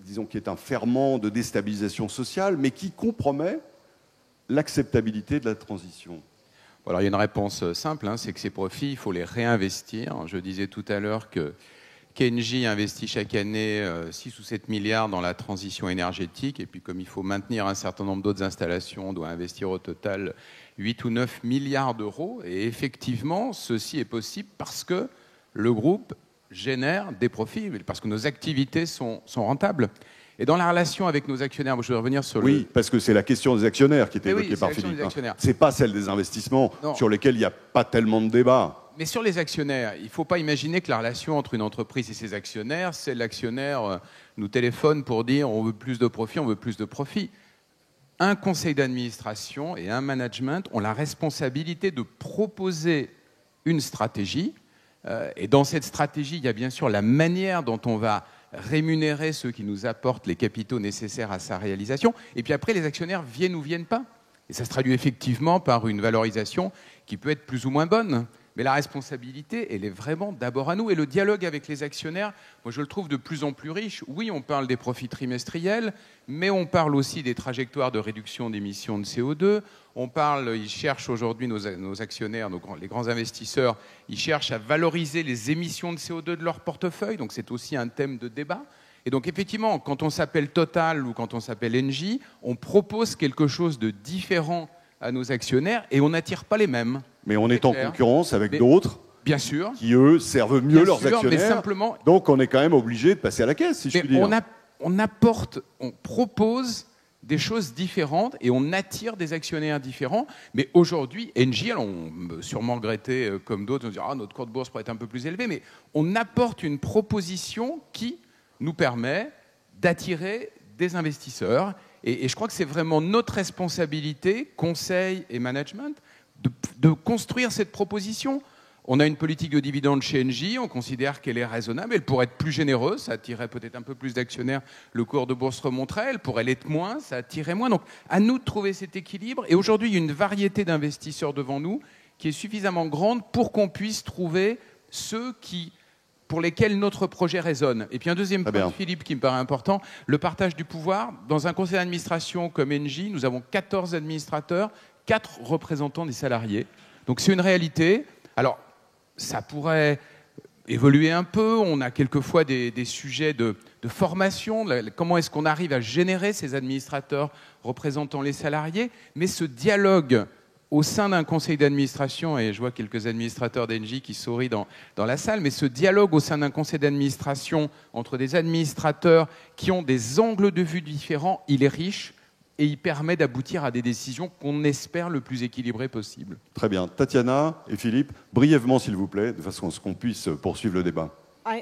disons, qui est un ferment de déstabilisation sociale, mais qui compromet l'acceptabilité de la transition? Alors, il y a une réponse simple, hein, c'est que ces profits, il faut les réinvestir. Je disais tout à l'heure que Engie investit chaque année 6 ou 7 milliards dans la transition énergétique, et puis comme il faut maintenir un certain nombre d'autres installations, on doit investir au total 8 ou 9 milliards d'euros. Et effectivement, ceci est possible parce que le groupe génère des profits, parce que nos activités sont rentables. Et dans la relation avec nos actionnaires, je vais revenir sur Oui, parce que c'est la question des actionnaires qui était évoquée par Philippe. Ce n'est pas celle des investissements sur lesquels il n'y a pas tellement de débat. Mais sur les actionnaires, il ne faut pas imaginer que la relation entre une entreprise et ses actionnaires, c'est l'actionnaire nous téléphone pour dire on veut plus de profit, on veut plus de profit. Un conseil d'administration et un management ont la responsabilité de proposer une stratégie. Et dans cette stratégie, il y a bien sûr la manière dont on va rémunérer ceux qui nous apportent les capitaux nécessaires à sa réalisation. Et puis après, les actionnaires viennent ou viennent pas. Et ça se traduit effectivement par une valorisation qui peut être plus ou moins bonne. Mais la responsabilité, elle est vraiment d'abord à nous. Et le dialogue avec les actionnaires, moi je le trouve de plus en plus riche. Oui, on parle des profits trimestriels, mais on parle aussi des trajectoires de réduction d'émissions de CO2. On parle, ils cherchent aujourd'hui, nos actionnaires, les grands investisseurs, ils cherchent à valoriser les émissions de CO2 de leur portefeuille. Donc c'est aussi un thème de débat. Et donc effectivement, quand on s'appelle Total ou quand on s'appelle Engie, on propose quelque chose de différent à nos actionnaires et on n'attire pas les mêmes. Mais on est en concurrence avec d'autres, bien sûr, qui eux servent mieux leurs actionnaires. Mais simplement, donc on est quand même obligé de passer à la caisse, si je puis dire. On propose des choses différentes et on attire des actionnaires différents. Mais aujourd'hui, Engie, alors on peut sûrement regretter comme d'autres, on se dit notre cours de bourse pourrait être un peu plus élevé, mais on apporte une proposition qui nous permet d'attirer des investisseurs. Et je crois que c'est vraiment notre responsabilité, conseil et management, de construire cette proposition. On a une politique de dividende chez Engie, on considère qu'elle est raisonnable, elle pourrait être plus généreuse, ça attirerait peut-être un peu plus d'actionnaires, le cours de bourse remonterait, elle pourrait l'être moins, ça attirerait moins. Donc à nous de trouver cet équilibre. Et aujourd'hui, il y a une variété d'investisseurs devant nous qui est suffisamment grande pour qu'on puisse trouver ceux pour lesquels notre projet résonne. Et puis un deuxième point, Philippe, qui me paraît important, le partage du pouvoir. Dans un conseil d'administration comme Engie, nous avons 14 administrateurs, 4 représentants des salariés. Donc c'est une réalité. Alors, ça pourrait évoluer un peu. On a quelquefois des sujets de formation. Comment est-ce qu'on arrive à générer ces administrateurs représentant les salariés? Mais ce dialogue au sein d'un conseil d'administration, et je vois quelques administrateurs d'Engie qui sourient dans la salle, mais ce dialogue au sein d'un conseil d'administration entre des administrateurs qui ont des angles de vue différents, il est riche et il permet d'aboutir à des décisions qu'on espère le plus équilibrées possible. Très bien. Tatiana et Philippe, brièvement s'il vous plaît, de façon à ce qu'on puisse poursuivre le débat. Eh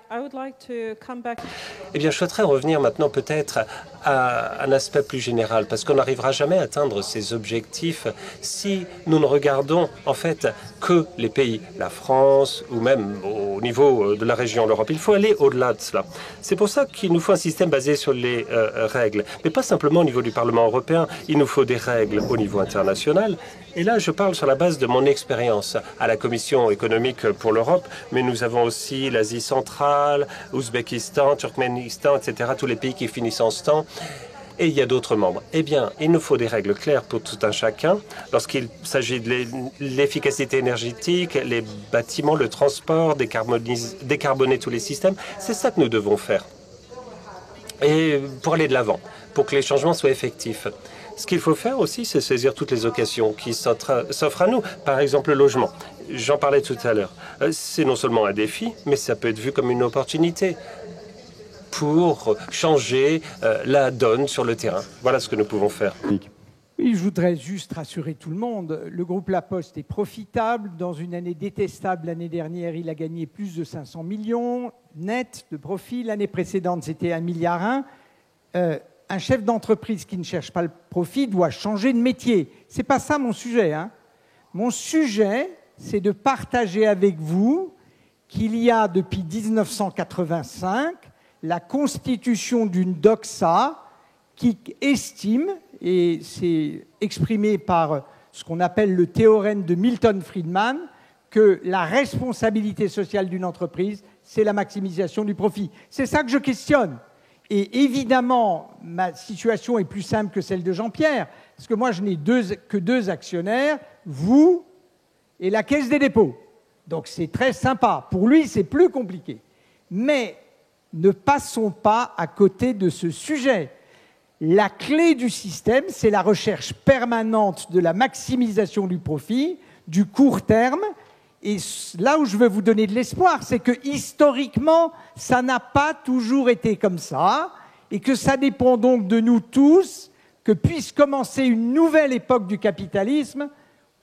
bien, je souhaiterais revenir maintenant peut-être à un aspect plus général, parce qu'on n'arrivera jamais à atteindre ces objectifs si nous ne regardons en fait que les pays, la France ou même au niveau de la région, l'Europe. Il faut aller au-delà de cela. C'est pour ça qu'il nous faut un système basé sur les règles, mais pas simplement au niveau du Parlement européen. Il nous faut des règles au niveau international. Et là, je parle sur la base de mon expérience à la Commission économique pour l'Europe, mais nous avons aussi l'Asie centrale, Ouzbékistan, Turkménistan, etc., tous les pays qui finissent en stan. Et il y a d'autres membres. Eh bien, il nous faut des règles claires pour tout un chacun lorsqu'il s'agit de l'efficacité énergétique, les bâtiments, le transport, décarboner tous les systèmes. C'est ça que nous devons faire. Et pour aller de l'avant, pour que les changements soient effectifs. Ce qu'il faut faire aussi, c'est saisir toutes les occasions qui s'offrent à nous. Par exemple, le logement. J'en parlais tout à l'heure. C'est non seulement un défi, mais ça peut être vu comme une opportunité pour changer la donne sur le terrain. Voilà ce que nous pouvons faire. Oui, je voudrais juste rassurer tout le monde. Le groupe La Poste est profitable. Dans une année détestable, l'année dernière, il a gagné plus de 500 millions net de profit. L'année précédente, c'était 1,1 milliard. Un chef d'entreprise qui ne cherche pas le profit doit changer de métier. Ce n'est pas ça mon sujet, hein. Mon sujet, c'est de partager avec vous qu'il y a depuis 1985 la constitution d'une doxa qui estime, et c'est exprimé par ce qu'on appelle le théorème de Milton Friedman, que la responsabilité sociale d'une entreprise, c'est la maximisation du profit. C'est ça que je questionne. Et évidemment, ma situation est plus simple que celle de Jean-Pierre, parce que moi, je n'ai que deux actionnaires, vous et la Caisse des dépôts. Donc c'est très sympa. Pour lui, c'est plus compliqué. Mais ne passons pas à côté de ce sujet. La clé du système, c'est la recherche permanente de la maximisation du profit, du court terme. Et là où je veux vous donner de l'espoir, c'est que historiquement, ça n'a pas toujours été comme ça, et que ça dépend donc de nous tous, que puisse commencer une nouvelle époque du capitalisme,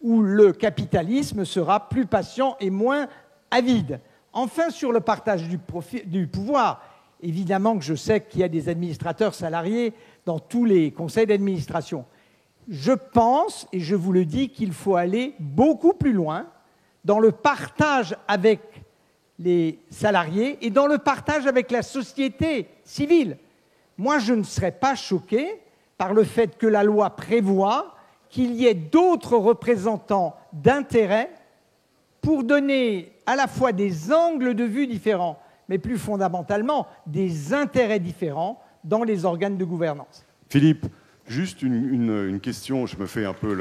où le capitalisme sera plus patient et moins avide. Enfin, sur le partage du pouvoir, évidemment que je sais qu'il y a des administrateurs salariés dans tous les conseils d'administration. Je pense, et je vous le dis, qu'il faut aller beaucoup plus loin dans le partage avec les salariés et dans le partage avec la société civile. Moi, je ne serais pas choqué par le fait que la loi prévoit qu'il y ait d'autres représentants d'intérêt pour donner à la fois des angles de vue différents, mais plus fondamentalement des intérêts différents dans les organes de gouvernance. Philippe, juste une question, je me fais un peu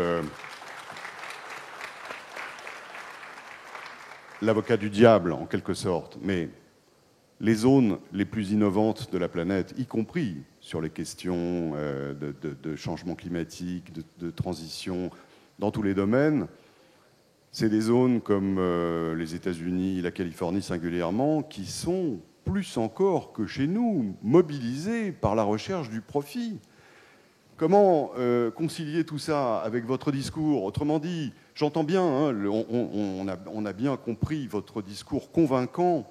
l'avocat du diable en quelque sorte, mais les zones les plus innovantes de la planète, y compris sur les questions de changement climatique, de transition, dans tous les domaines, c'est des zones comme les États-Unis, la Californie singulièrement, qui sont plus encore que chez nous mobilisées par la recherche du profit. Comment concilier tout ça avec votre discours? Autrement dit, j'entends bien, hein, on a bien compris votre discours convaincant,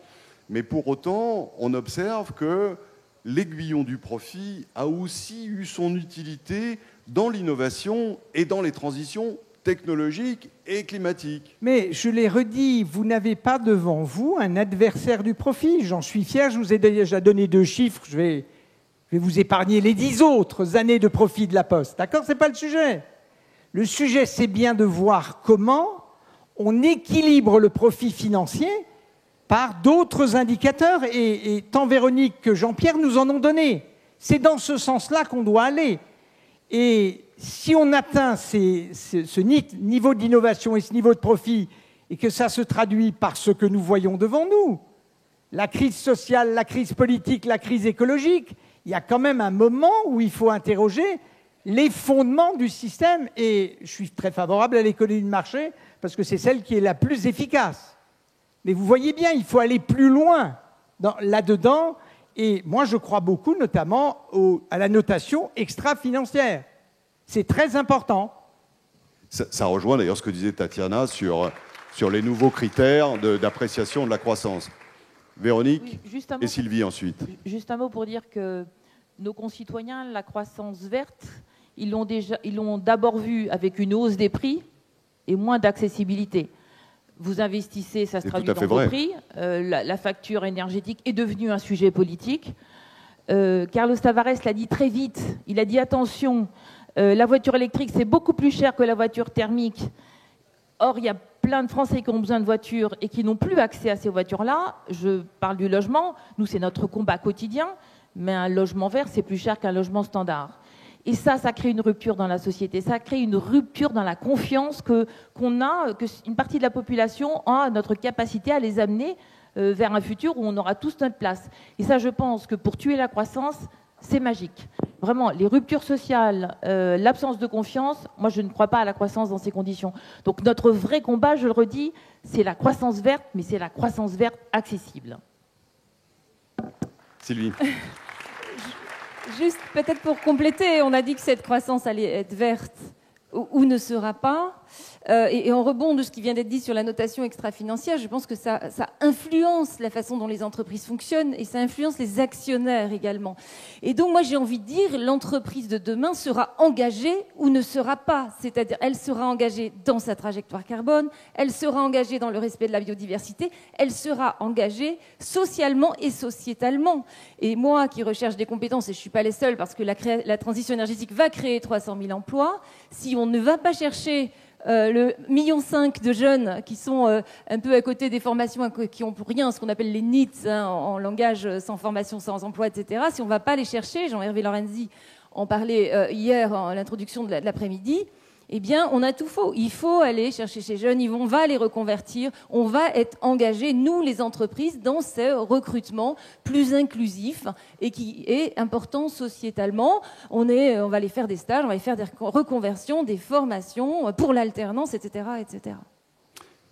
mais pour autant, on observe que l'aiguillon du profit a aussi eu son utilité dans l'innovation et dans les transitions technologiques et climatiques. Mais je l'ai redit, vous n'avez pas devant vous un adversaire du profit. J'en suis fier, je vous ai déjà donné 2 chiffres, je vais vous épargner les 10 autres années de profit de la Poste. D'accord? Ce n'est pas le sujet. Le sujet, c'est bien de voir comment on équilibre le profit financier par d'autres indicateurs. Et tant Véronique que Jean-Pierre nous en ont donné. C'est dans ce sens-là qu'on doit aller. Et si on atteint ce niveau d'innovation et ce niveau de profit, et que ça se traduit par ce que nous voyons devant nous, la crise sociale, la crise politique, la crise écologique, il y a quand même un moment où il faut interroger les fondements du système. Et je suis très favorable à l'économie de marché parce que c'est celle qui est la plus efficace. Mais vous voyez bien, il faut aller plus loin là-dedans. Et moi, je crois beaucoup notamment à la notation extra-financière. C'est très important. Ça rejoint d'ailleurs ce que disait Tatiana sur les nouveaux critères d'appréciation de la croissance. Véronique et Sylvie ensuite. Juste un mot pour dire que nos concitoyens, la croissance verte, ils l'ont d'abord vu avec une hausse des prix et moins d'accessibilité. Vous investissez, ça se traduit dans vos prix. La facture énergétique est devenue un sujet politique. Carlos Tavares l'a dit très vite. Il a dit attention, la voiture électrique, c'est beaucoup plus cher que la voiture thermique. Or, il y a plein de Français qui ont besoin de voitures et qui n'ont plus accès à ces voitures-là. Je parle du logement. Nous, c'est notre combat quotidien. Mais un logement vert, c'est plus cher qu'un logement standard. Et ça crée une rupture dans la société. Ça crée une rupture dans la confiance qu'une partie de la population a notre capacité à les amener vers un futur où on aura tous notre place. Et ça, je pense que pour tuer la croissance, c'est magique. Vraiment, les ruptures sociales, l'absence de confiance, moi, je ne crois pas à la croissance dans ces conditions. Donc, notre vrai combat, je le redis, c'est la croissance verte, mais c'est la croissance verte accessible. Sylvie. Juste peut-être pour compléter, on a dit que cette croissance allait être verte. ou ne sera pas. Et en rebond de ce qui vient d'être dit sur la notation extra-financière, je pense que ça influence la façon dont les entreprises fonctionnent et ça influence les actionnaires également. Et donc moi j'ai envie de dire, l'entreprise de demain sera engagée ou ne sera pas. C'est-à-dire elle sera engagée dans sa trajectoire carbone, elle sera engagée dans le respect de la biodiversité, elle sera engagée socialement et sociétalement. Et moi qui recherche des compétences, et je ne suis pas les seuls parce que la transition énergétique va créer 300 000 emplois, si on ne va pas chercher le 1,5 million de jeunes qui sont un peu à côté des formations qui ont pour rien ce qu'on appelle les NEET, en langage sans formation, sans emploi, etc. Si on ne va pas les chercher, Jean-Hervé Lorenzi en parlait hier en l'introduction de l'après-midi, eh bien, on a tout faux. Il faut aller chercher ces jeunes, on va les reconvertir, on va être engagés, nous, les entreprises, dans ce recrutement plus inclusif et qui est important sociétalement. On va les faire des stages, on va les faire des reconversions, des formations pour l'alternance, etc., etc.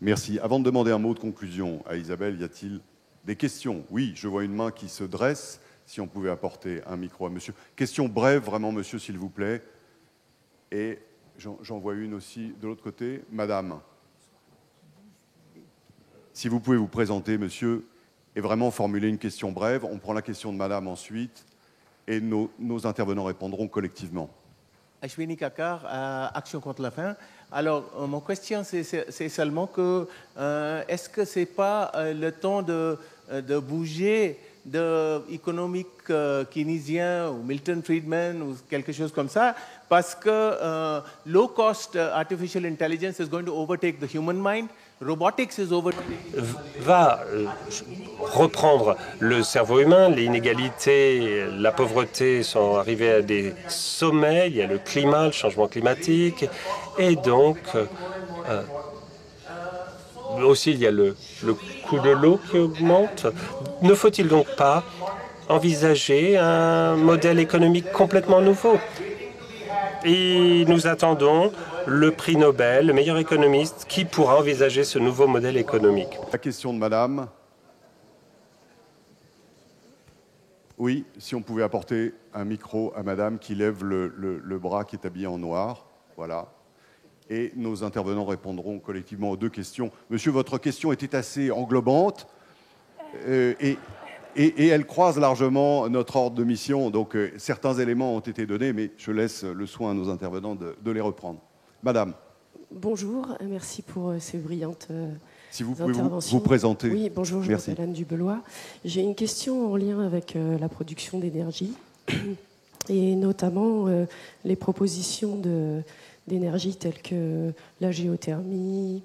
Merci. Avant de demander un mot de conclusion à Isabelle, y a-t-il des questions? Oui, je vois une main qui se dresse. Si on pouvait apporter un micro à monsieur. Question brève, vraiment, monsieur, s'il vous plaît. Et j'en vois une aussi de l'autre côté. Madame, si vous pouvez vous présenter, monsieur, et vraiment formuler une question brève. On prend la question de madame ensuite, et nos intervenants répondront collectivement. Ashwini Kakar, Action contre la faim. Alors, mon question, c'est seulement que, est-ce que ce n'est pas le temps de bouger de économique keynésien ou Milton Friedman ou quelque chose comme ça, parce que low cost artificial intelligence is going to overtake the human mind. Robotics is overtaking va reprendre le cerveau humain. Les inégalités, la pauvreté sont arrivées à des sommets. Il y a le climat, le changement climatique, et donc aussi il y a le coût de l'eau qui augmente. Ne faut-il donc pas envisager un modèle économique complètement nouveau? Et nous attendons le prix Nobel, le meilleur économiste, qui pourra envisager ce nouveau modèle économique. La question de madame. Oui, si on pouvait apporter un micro à madame qui lève le bras, qui est habillé en noir. Voilà. Et nos intervenants répondront collectivement aux deux questions. Monsieur, votre question était assez englobante et elle croise largement notre ordre de mission. Donc, certains éléments ont été donnés, mais je laisse le soin à nos intervenants de les reprendre. Madame. Bonjour, merci pour ces brillantes si vous pouvez vous présenter. Oui, bonjour, je m'appelle Anne Dubelois. J'ai une question en lien avec la production d'énergie et notamment les propositions d'énergie telles que la géothermie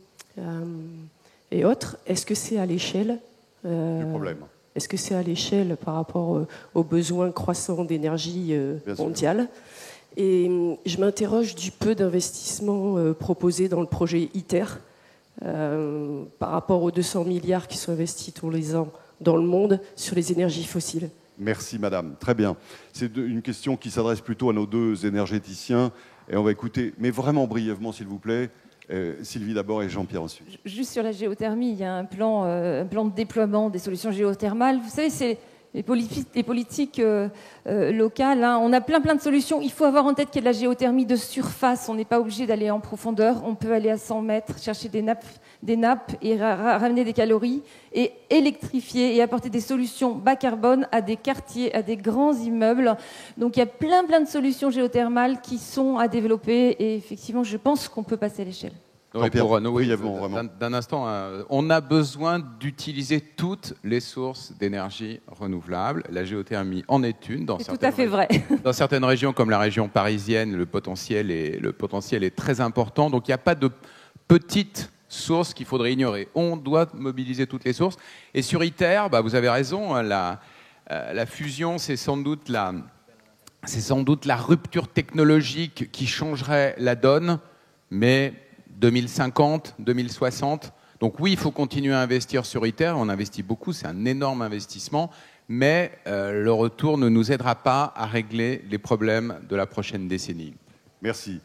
et autres. Est-ce que c'est à l'échelle Est-ce que c'est à l'échelle par rapport aux besoins croissants d'énergie mondiale? Et je m'interroge du peu d'investissements proposés dans le projet ITER par rapport aux 200 milliards qui sont investis tous les ans dans le monde sur les énergies fossiles. Merci madame, très bien. C'est une question qui s'adresse plutôt à nos deux énergéticiens et on va écouter, mais vraiment brièvement s'il vous plaît, Sylvie d'abord et Jean-Pierre ensuite. Juste sur la géothermie, il y a un plan de déploiement des solutions géothermales. Vous savez, c'est les politiques locales. Hein. On a plein de solutions. Il faut avoir en tête qu'il y a de la géothermie de surface. On n'est pas obligé d'aller en profondeur. On peut aller à 100 mètres, chercher des nappes et ramener des calories et électrifier et apporter des solutions bas carbone à des quartiers, à des grands immeubles. Donc il y a plein de solutions géothermales qui sont à développer et effectivement, je pense qu'on peut passer à l'échelle. D'un instant, on a besoin d'utiliser toutes les sources d'énergie renouvelable. La géothermie en est une. C'est tout à fait vrai. Dans certaines régions, comme la région parisienne, le potentiel est très important. Donc il n'y a pas de petites sources qu'il faudrait ignorer. On doit mobiliser toutes les sources. Et sur ITER, vous avez raison, la fusion, c'est sans doute la rupture technologique qui changerait la donne, mais 2050, 2060. Donc oui, il faut continuer à investir sur ITER. On investit beaucoup, c'est un énorme investissement, mais le retour ne nous aidera pas à régler les problèmes de la prochaine décennie. Merci.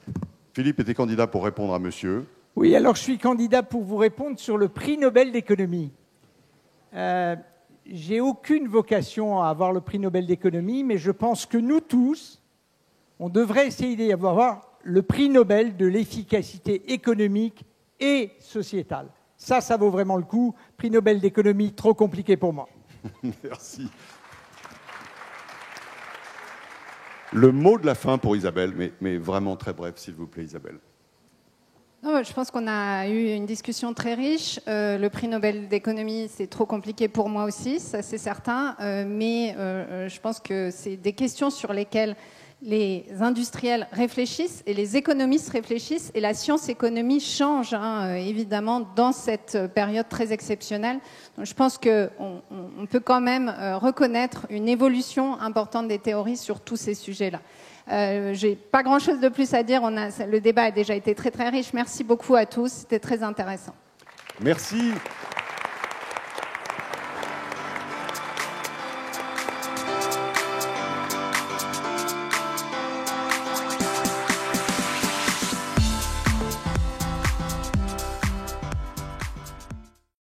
Philippe était candidat pour répondre à monsieur. Oui, alors je suis candidat pour vous répondre sur le prix Nobel d'économie. J'ai aucune vocation à avoir le prix Nobel d'économie, mais je pense que nous tous, on devrait essayer d'avoir le prix Nobel de l'efficacité économique et sociétale. Ça vaut vraiment le coup. Prix Nobel d'économie, trop compliqué pour moi. Merci. Le mot de la fin pour Isabelle, mais vraiment très bref, s'il vous plaît, Isabelle. Non, je pense qu'on a eu une discussion très riche. Le prix Nobel d'économie, c'est trop compliqué pour moi aussi, ça c'est certain. Mais je pense que c'est des questions sur lesquelles les industriels réfléchissent et les économistes réfléchissent. Et la science-économie change, évidemment, dans cette période très exceptionnelle. Donc, je pense qu'on peut quand même reconnaître une évolution importante des théories sur tous ces sujets-là. J'ai pas grand-chose de plus à dire. Le débat a déjà été très très riche. Merci beaucoup à tous. C'était très intéressant. Merci.